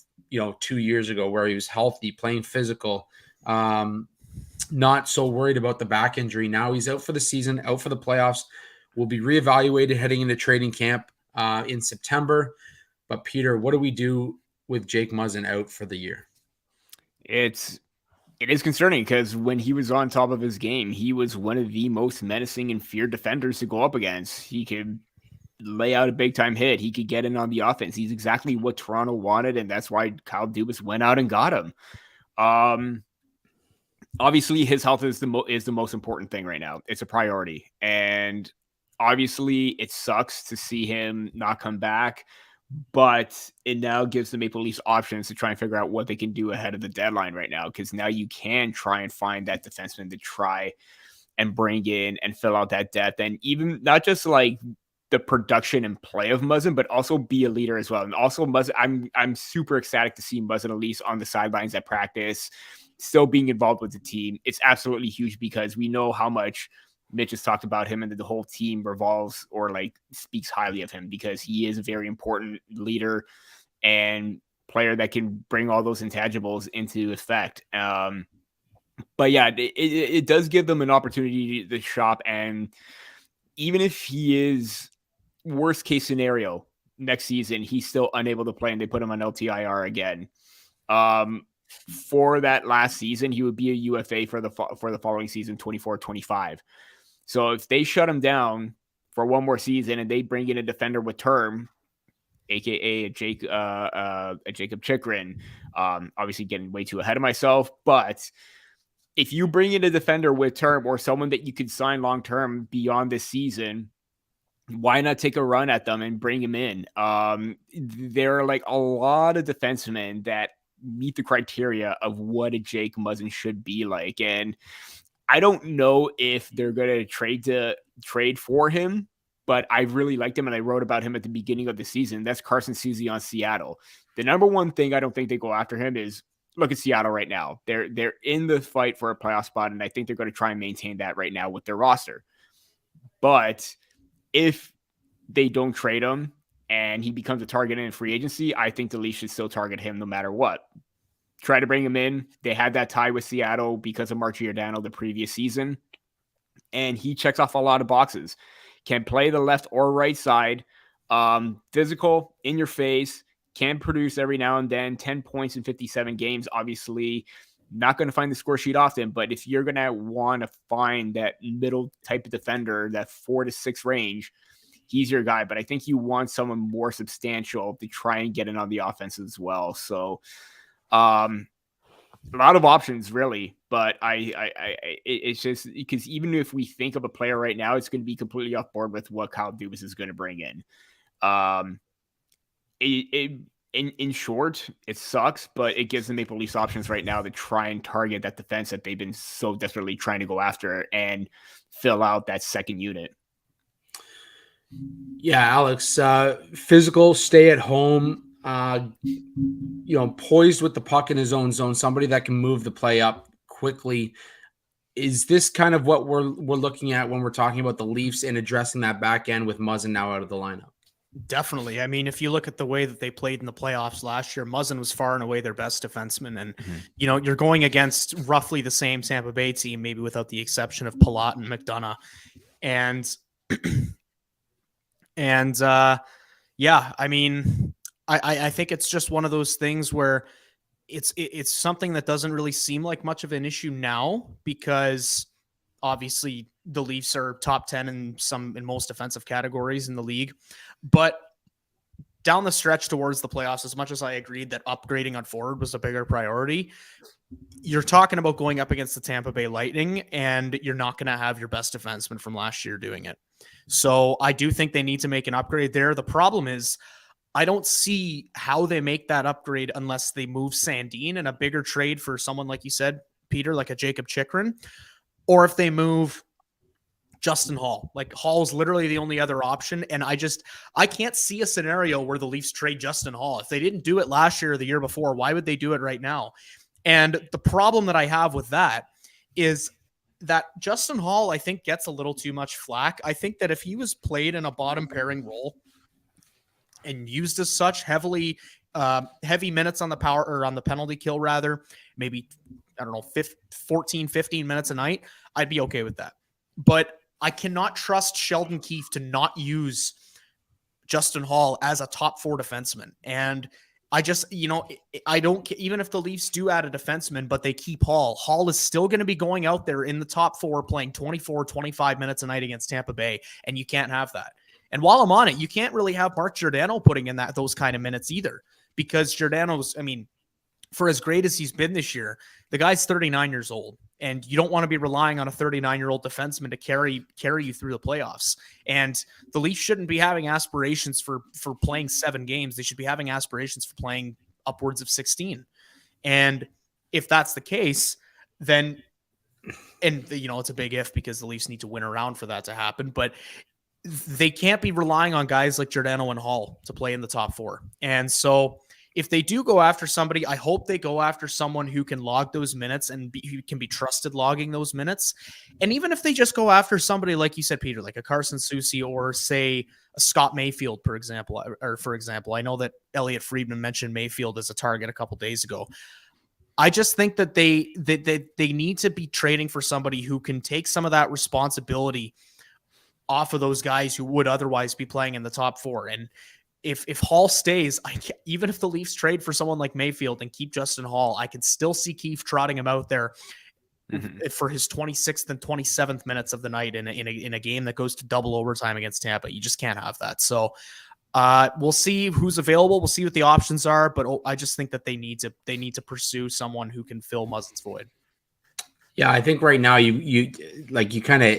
2 years ago, where he was healthy, playing physical, not so worried about the back injury. Now he's out for the season, out for the playoffs. Will be reevaluated heading into training camp in September. But Peter, what do we do with Jake Muzzin out for the year? It is concerning, because when he was on top of his game, he was one of the most menacing and feared defenders to go up against. He could lay out a big time hit. He could get in on the offense. He's exactly what Toronto wanted, and that's why Kyle Dubas went out and got him. Obviously, his health is the most important thing right now. It's a priority, and obviously, it sucks to see him not come back. But it now gives the Maple Leafs options to try and figure out what they can do ahead of the deadline right now, because now you can try and find that defenseman to try and bring in and fill out that depth, and even not just like the production and play of Muzzin, but also be a leader as well. And also Muzzin, I'm super ecstatic to see Muzzin at least on the sidelines at practice, still being involved with the team. It's absolutely huge, because we know how much Mitch has talked about him, and the whole team revolves or like speaks highly of him, because he is a very important leader and player that can bring all those intangibles into effect. But yeah, it does give them an opportunity to shop. And even if he is worst case scenario next season, he's still unable to play and they put him on LTIR again. For that last season, he would be a UFA for the following season, 24-25. So if they shut him down for one more season and they bring in a defender with term, aka a Jacob Chikrin, obviously getting way too ahead of myself, but if you bring in a defender with term or someone that you could sign long term beyond this season, why not take a run at them and bring him in? There are like a lot of defensemen that meet the criteria of what a Jake Muzzin should be like, and I don't know if they're going to trade for him, but I really liked him, and I wrote about him at the beginning of the season. That's Carson Soucy on Seattle. The number one thing I don't think they go after him is, look at Seattle right now. They're in the fight for a playoff spot, and I think they're going to try and maintain that right now with their roster. But if they don't trade him and he becomes a target in free agency, I think the Leafs should still target him no matter what. Try to bring him in. They had that tie with Seattle because of Mark Giordano the previous season, and he checks off a lot of boxes. Can play the left or right side, physical, in your face, can produce every now and then, 10 points in 57 games. Obviously, not going to find the score sheet often, but if you're going to want to find that middle type of defender, that 4 to 6 range, he's your guy. But I think you want someone more substantial to try and get in on the offense as well. So, a lot of options really, but it's just because even if we think of a player right now, it's going to be completely off board with what Kyle Dubas is going to bring in. In short, it sucks, but it gives the Maple Leafs options right now to try and target that defense that they've been so desperately trying to go after and fill out that second unit. Yeah, Alex, physical, stay at home, poised with the puck in his own zone, somebody that can move the play up quickly. Is this kind of what we're looking at when we're talking about the Leafs and addressing that back end with Muzzin now out of the lineup? Definitely. I mean, if you look at the way that they played in the playoffs last year, Muzzin was far and away their best defenseman. And, you're going against roughly the same Tampa Bay team, maybe without the exception of Palat and McDonough. Yeah, I mean, I think it's just one of those things where it's something that doesn't really seem like much of an issue now, because Obviously, the Leafs are top 10 in most defensive categories in the league. But down the stretch towards the playoffs, as much as I agreed that upgrading on forward was a bigger priority, you're talking about going up against the Tampa Bay Lightning, and you're not going to have your best defenseman from last year doing it. So I do think they need to make an upgrade there. The problem is I don't see how they make that upgrade unless they move Sandin in a bigger trade for someone, like you said, Peter, like a Jacob Chychrun, or if they move Justin Hall. Like, Hall's literally the only other option. And I can't see a scenario where the Leafs trade Justin Hall. If they didn't do it last year or the year before, why would they do it right now? And the problem that I have with that is that Justin Hall, I think, gets a little too much flack. I think that if he was played in a bottom pairing role and used as such heavy minutes on the power, or on the penalty kill rather, maybe, I don't know, 14, 15 minutes a night, I'd be okay with that. But I cannot trust Sheldon Keefe to not use Justin Hall as a top 4 defenseman. And I just, I don't, even if the Leafs do add a defenseman, but they keep Hall is still going to be going out there in the top 4 playing 24, 25 minutes a night against Tampa Bay. And you can't have that. And while I'm on it, you can't really have Mark Giordano putting in those kind of minutes either, because Giordano's, for as great as he's been this year, the guy's 39 years old, and you don't want to be relying on a 39-year-old defenseman to carry you through the playoffs. And the Leafs shouldn't be having aspirations for playing 7 games. They should be having aspirations for playing upwards of 16. And if that's the case, then, and it's a big if, because the Leafs need to win around for that to happen, but they can't be relying on guys like Giordano and Hall to play in the top 4. And so if they do go after somebody, I hope they go after someone who can log those minutes and who can be trusted logging those minutes. And even if they just go after somebody, like you said, Peter, like a Carson Soucy, or say a Scott Mayfield, for example, I know that Elliot Friedman mentioned Mayfield as a target a couple days ago. I just think that they need to be trading for somebody who can take some of that responsibility off of those guys who would otherwise be playing in the top 4. And if Hall stays, even if the Leafs trade for someone like Mayfield and keep Justin Hall, I can still see Keefe trotting him out there for his 26th and 27th minutes of the night in a game that goes to double overtime against Tampa. You just can't have that. So we'll see who's available. We'll see what the options are, but I just think that they need to pursue someone who can fill Muzzin's void. Yeah, I think right now you kind of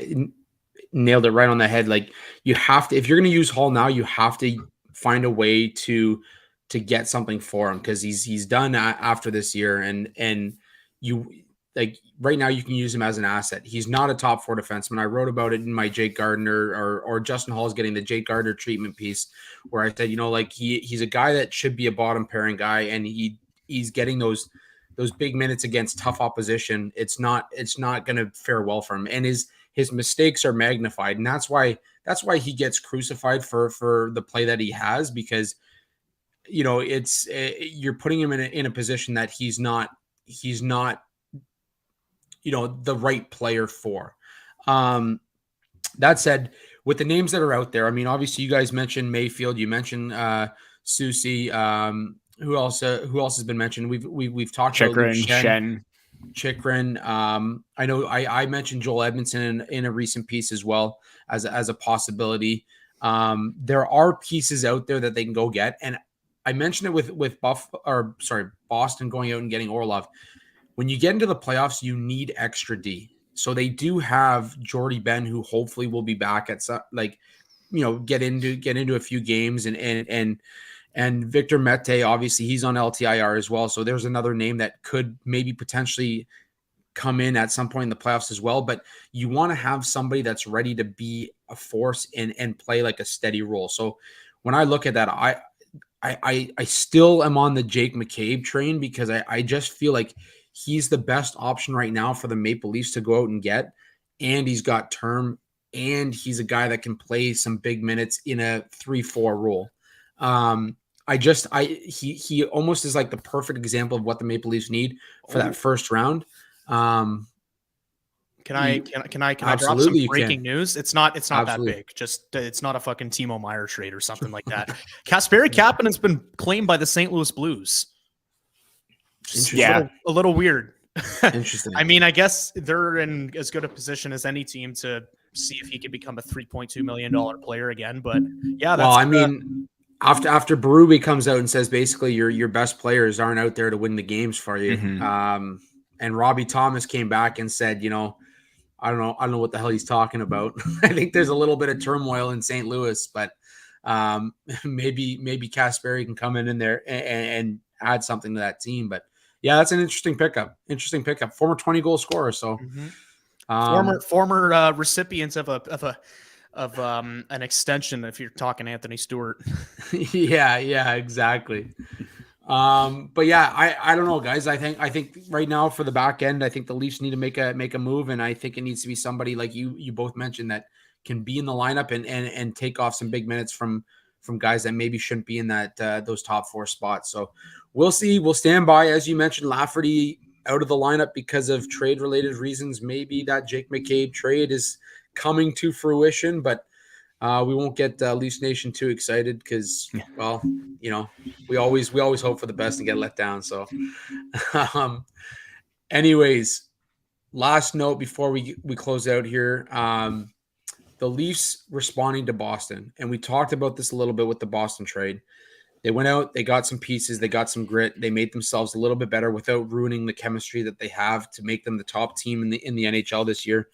nailed it right on the head. Like, you have to, if you're going to use Hall now, you have to find a way to get something for him, because he's done after this year, and you, like, right now you can use him as an asset. He's not a top 4 defenseman. I wrote about it in my Jake Gardiner or Justin Hall is getting the Jake Gardiner treatment piece, where I said, he's a guy that should be a bottom pairing guy, and he's getting those big minutes against tough opposition. It's not going to fare well for him, and his mistakes are magnified, and that's why he gets crucified for the play that he has, because it's you're putting him in a position that he's not the right player for. That said, with the names that are out there, obviously you guys mentioned Mayfield, you mentioned Soucy, who else has been mentioned? We've talked about Chychrun. I know I mentioned Joel Edmondson in a recent piece as well as a possibility. There are pieces out there that they can go get, and I mentioned it with Boston going out and getting Orlov. When you get into the playoffs, you need extra D. So they do have Jordy Ben, who hopefully will be back at get into a few games, and Victor Mete, obviously he's on LTIR as well. So there's another name that could maybe potentially come in at some point in the playoffs as well. But you want to have somebody that's ready to be a force and play like a steady role. So when I look at that, I still am on the Jake McCabe train, because I just feel like he's the best option right now for the Maple Leafs to go out and get. And he's got term, and he's a guy that can play some big minutes in a 3-4 role. He almost is like the perfect example of what the Maple Leafs need for that first round. Can I drop some breaking news? It's not that big. Just it's not a fucking Timo Meier trade or something like that. Kasperi Kapanen's been claimed by the St. Louis Blues. A little weird. Interesting. I mean, I guess they're in as good a position as any team to see if he can become a $3.2 million player again. But yeah, Well, that's I mean, after Berube comes out and says basically your best players aren't out there to win the games for you. Mhm. And Robbie Thomas came back and said, I don't know what the hell he's talking about. I think there's a little bit of turmoil in St. Louis, but maybe Kasperi can come in there and add something to that team. But yeah, that's an interesting pickup. Former 20-goal scorer. So former recipients of an extension. If you're talking Anthony Stewart. yeah, exactly. But yeah, I don't know, guys. I think right now for the back end, I think the Leafs need to make a move, and I think it needs to be somebody like you both mentioned that can be in the lineup and take off some big minutes from guys that maybe shouldn't be in that those top 4 spots. So we'll see. We'll stand by, as you mentioned, Lafferty out of the lineup because of trade related reasons. Maybe that Jake McCabe trade is coming to fruition, but we won't get Leafs Nation too excited because, well, we always hope for the best and get let down. So, anyways, last note before we close out here, the Leafs responding to Boston, and we talked about this a little bit with the Boston trade. They went out, they got some pieces, they got some grit, they made themselves a little bit better without ruining the chemistry that they have to make them the top team in the NHL this year.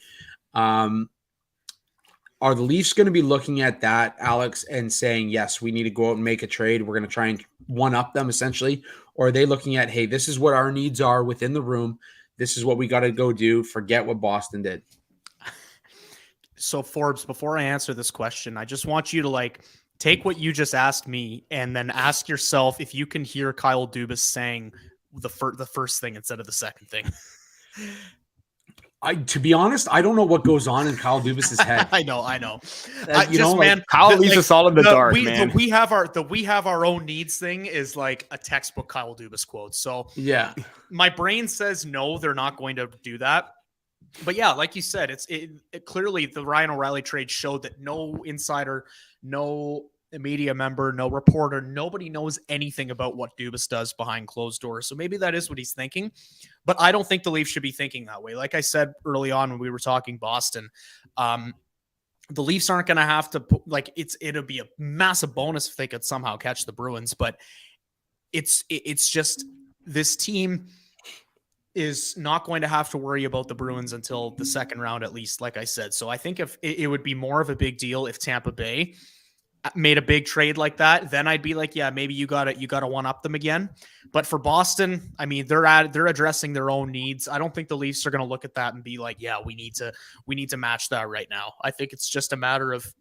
Are the Leafs going to be looking at that, Alex, and saying, yes, we need to go out and make a trade. We're going to try and one-up them, essentially. Or are they looking at, hey, this is what our needs are within the room. This is what we got to go do. Forget what Boston did. So, Forbes, before I answer this question, I just want you to take what you just asked me and then ask yourself if you can hear Kyle Dubas saying the first thing instead of the second thing. To be honest, I don't know what goes on in Kyle Dubas's head. I know. Man, Kyle leaves us all in the dark, man. We have our own needs thing is like a textbook Kyle Dubas quote. So yeah, my brain says no, they're not going to do that. But yeah, like you said, it clearly the Ryan O'Reilly trade showed that no insider, no media member, no reporter, nobody knows anything about what Dubas does behind closed doors. So maybe that is what he's thinking, but I don't think the Leafs should be thinking that way. Like I said early on when we were talking Boston, the Leafs aren't going to have to it'll be a massive bonus if they could somehow catch the Bruins, but it's just this team is not going to have to worry about the Bruins until the second round, at least, like I said. So I think if it would be more of a big deal if Tampa Bay made a big trade like that, then I'd be like, yeah, maybe you got to one up them again. But for Boston, I mean, they're addressing their own needs. I don't think the Leafs are going to look at that and be like, yeah, we need to match that right now. I think it's just a matter of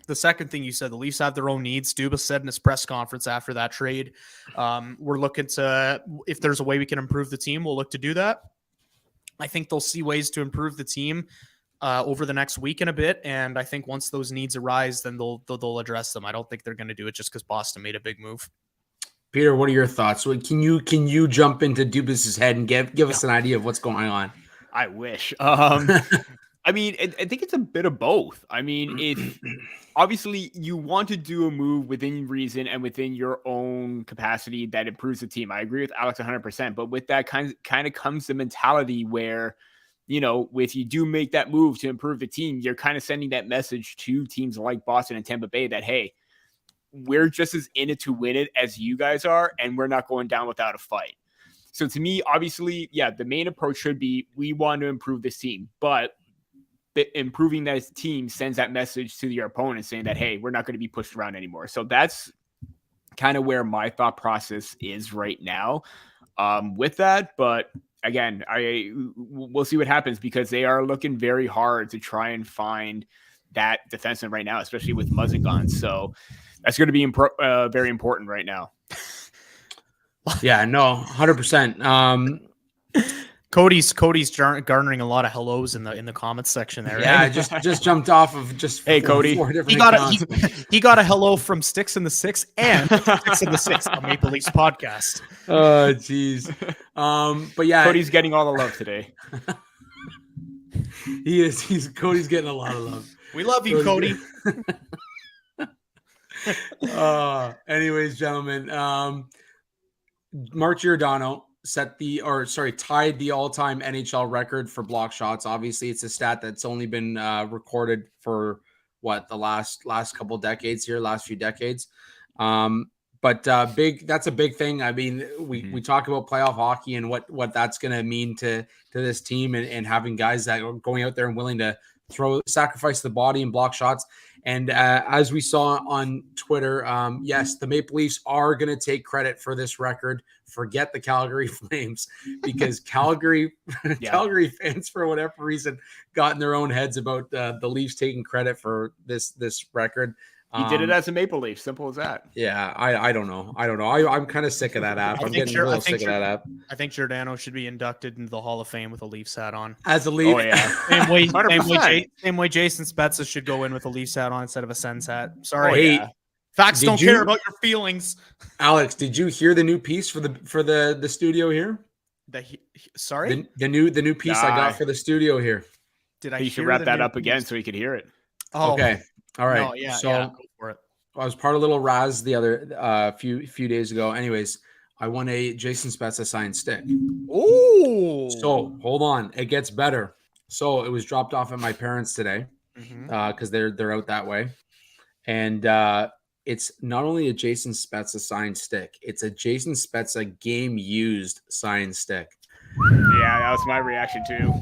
the second thing you said. The Leafs have their own needs. Dubas said in his press conference after that trade, we're looking to, if there's a way we can improve the team, we'll look to do that. I think they'll see ways to improve the team over the next week and a bit, and I think once those needs arise, then they'll address them. I don't think they're going to do it just because Boston made a big move. Peter, what are your thoughts? Can you jump into Dubas's head and give us an idea of what's going on? I wish. I mean, I think it's a bit of both. I mean, if obviously you want to do a move within reason and within your own capacity that improves the team. I agree with Alex 100%, but with that kind of comes the mentality where, if you do make that move to improve the team, you're kind of sending that message to teams like Boston and Tampa Bay that, hey, we're just as in it to win it as you guys are, and we're not going down without a fight. So to me, obviously, yeah, the main approach should be we want to improve this team, but improving that team sends that message to your opponent saying that, hey, we're not going to be pushed around anymore. So that's kind of where my thought process is right now with that. But again, we'll see what happens because they are looking very hard to try and find that defenseman right now, especially with Muzzin gone. So that's going to be very important right now. Yeah, no, 100%. Cody's garnering a lot of hellos in the comments section there. Yeah, right? just jumped off of just hey Cody. He got a hello from Sticks in the Six and Sticks in the Six on Maple Leafs podcast. Oh jeez. But yeah, Cody's getting all the love today. He is. Cody's getting a lot of love. We love you, Cody. Anyways, gentlemen, Mark Giordano tied the all-time NHL record for block shots. Obviously, it's a stat that's only been recorded for the last couple decades here, last few decades. But that's a big thing. I mean, we talk about playoff hockey and what that's going to mean to this team and having guys that are going out there and willing to sacrifice the body and block shots. And as we saw on Twitter, yes, the Maple Leafs are going to take credit for this record. Forget the Calgary Flames, because Calgary fans, for whatever reason, got in their own heads about the Leafs taking credit for this record. He did it as a Maple Leaf. Simple as that. Yeah, I don't know. I'm kind of sick of that app. I'm getting real sick of that app. I think Giordano should be inducted into the Hall of Fame with a Leafs hat on. As a Leaf. Oh, yeah. Same way Jason Spezza should go in with a Leafs hat on instead of a Sens hat. Sorry. Oh, hey, facts don't care about your feelings. Alex, did you hear the new piece for the studio here? Sorry? The new piece I got for the studio here. Did I You should wrap that up again so we could hear it. Oh, okay. All right. No, yeah, so go for it. I was part of Little Raz the other few days ago. Anyways, I won a Jason Spezza signed stick. Oh. So hold on, it gets better. So it was dropped off at my parents today because they're out that way, and it's not only a Jason Spezza signed stick; it's a Jason Spezza game used signed stick. Yeah, that was my reaction too.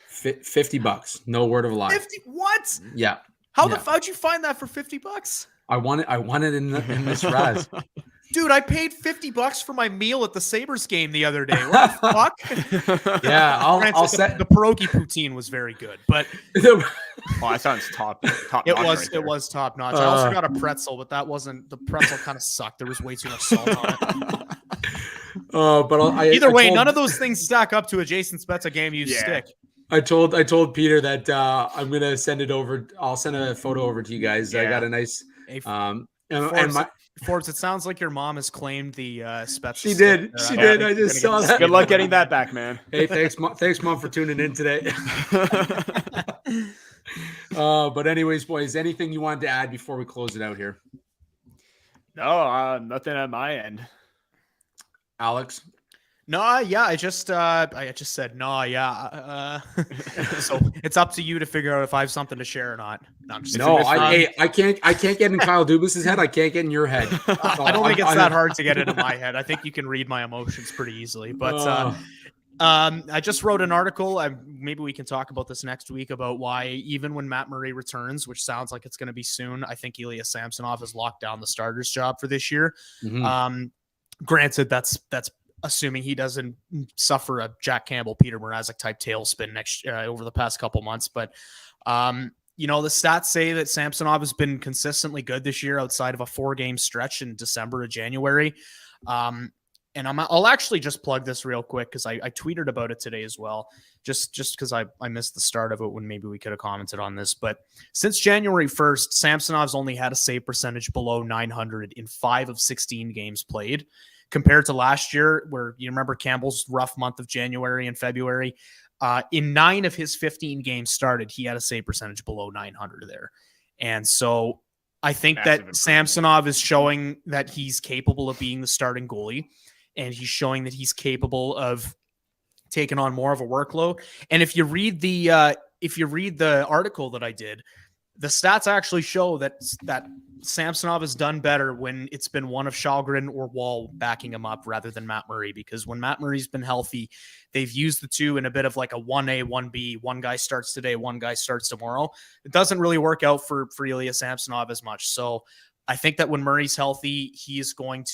$50, no word of a lie. 50? What? Yeah. How'd you find that for $50? I won it in this Raz. Dude, I paid $50 for my meal at the Sabres game the other day. What the fuck? Yeah, I'll set the pierogi poutine was very good, but that sounds top. It was top notch. I also got a pretzel, but the pretzel kind of sucked. There was way too much salt on it. But either way, none of those things stack up to a Jason Spezza game used stick. I told Peter that I'm gonna send it over. I'll send a photo over to you guys. Yeah. I got a nice Forbes, it sounds like your mom has claimed the Spezza. She did. She did. I just saw that. Good luck getting that back, man. Hey, thanks, Mom, for tuning in today. But anyways, boys, anything you wanted to add before we close it out here? No, nothing on my end. Alex? No, yeah, I just said no, yeah. So it's up to you to figure out if I have something to share or not. I can't get in Kyle Dubas's head. I can't get in your head. I don't think it's that hard to get into my head. I think you can read my emotions pretty easily. But I just wrote an article. Maybe we can talk about this next week about why even when Matt Murray returns, which sounds like it's going to be soon, I think Ilya Samsonov has locked down the starter's job for this year. Mm-hmm. Granted, that's assuming he doesn't suffer a Jack Campbell, Peter Mrazek type tailspin over the past couple months. But, the stats say that Samsonov has been consistently good this year outside of a 4-game stretch in December or January. And I'll actually just plug this real quick because I tweeted about it today as well, just because I missed the start of it when maybe we could have commented on this. But since January 1st, Samsonov's only had a save percentage below 900 in 5 of 16 games played, compared to last year, where you remember Campbell's rough month of January and February. In 9 of his 15 games started, he had a save percentage below 900 there. And so I think that Samsonov is showing that he's capable of being the starting goalie, and he's showing that he's capable of taking on more of a workload. And if you read the article that I did, the stats actually show that Samsonov has done better when it's been one of Shalgren or Wall backing him up rather than Matt Murray, because when Matt Murray's been healthy, they've used the two in a bit of like a 1A, 1B. One guy starts today, one guy starts tomorrow. It doesn't really work out for Ilya Samsonov as much. So I think that when Murray's healthy, he's going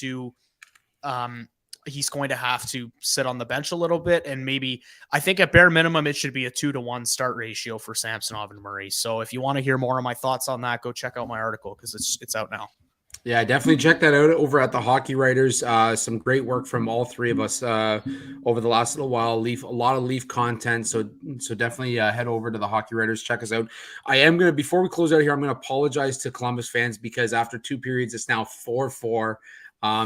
to have to sit on the bench a little bit, and maybe I think at bare minimum it should be a 2-to-1 start ratio for Samsonov and Murray. So if you want to hear more of my thoughts on that, go check out my article because it's out now. Yeah, definitely check that out over at the Hockey Writers. Some great work from all three of us over the last little while. A lot of Leaf content, so definitely head over to the Hockey Writers. Check us out. Before we close out here, I'm gonna apologize to Columbus fans because after 2 periods, it's now 4-4.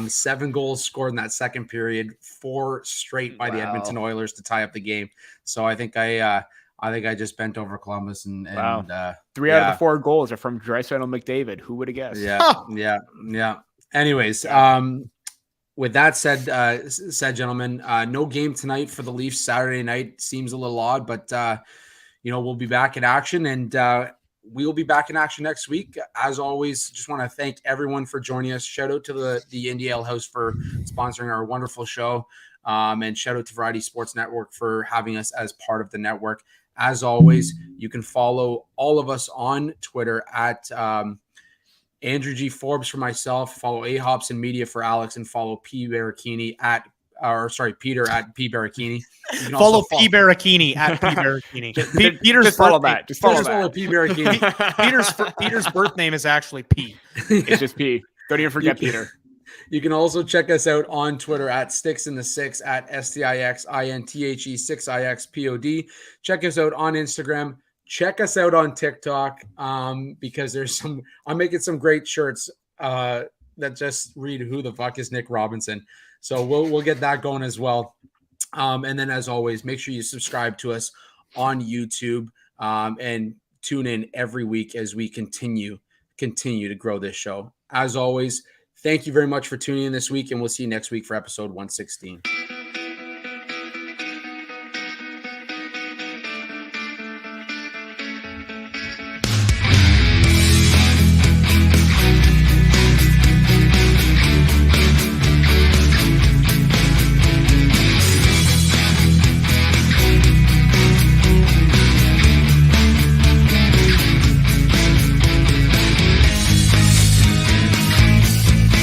7 goals scored in that second period, 4 straight by the Edmonton Oilers to tie up the game. So I think I just bent over Columbus and 3 out of the 4 goals are from Draisaitl and McDavid. Who would have guessed? Yeah. Anyways, with that said, gentlemen, no game tonight for the Leafs. Saturday night seems a little odd, but we'll be back in action, and we will be back in action next week. As always, just want to thank everyone for joining us. Shout out to the Indy Ale House for sponsoring our wonderful show, and shout out to Variety Sports Network for having us as part of the network. As always, you can follow all of us on Twitter at Andrew G. Forbes for myself, follow A Hobson Media for Alex, and follow Peter at P Barracchini. Follow P Barracchini at P Barracchini. Peter's follow that. Just follow that. Follow P Barracchini. Peter's birth name is actually P. It's just P. Don't even forget Peter. You can also check us out on Twitter at Sticks in the Six, at STIXINTHE 6IXPOD. Check us out on Instagram. Check us out on TikTok, because I'm making some great shirts that just read "Who the fuck is Nick Robinson?" So we'll get that going as well. And then, as always, make sure you subscribe to us on YouTube, and tune in every week as we continue to grow this show. As always, thank you very much for tuning in this week, and we'll see you next week for episode 116.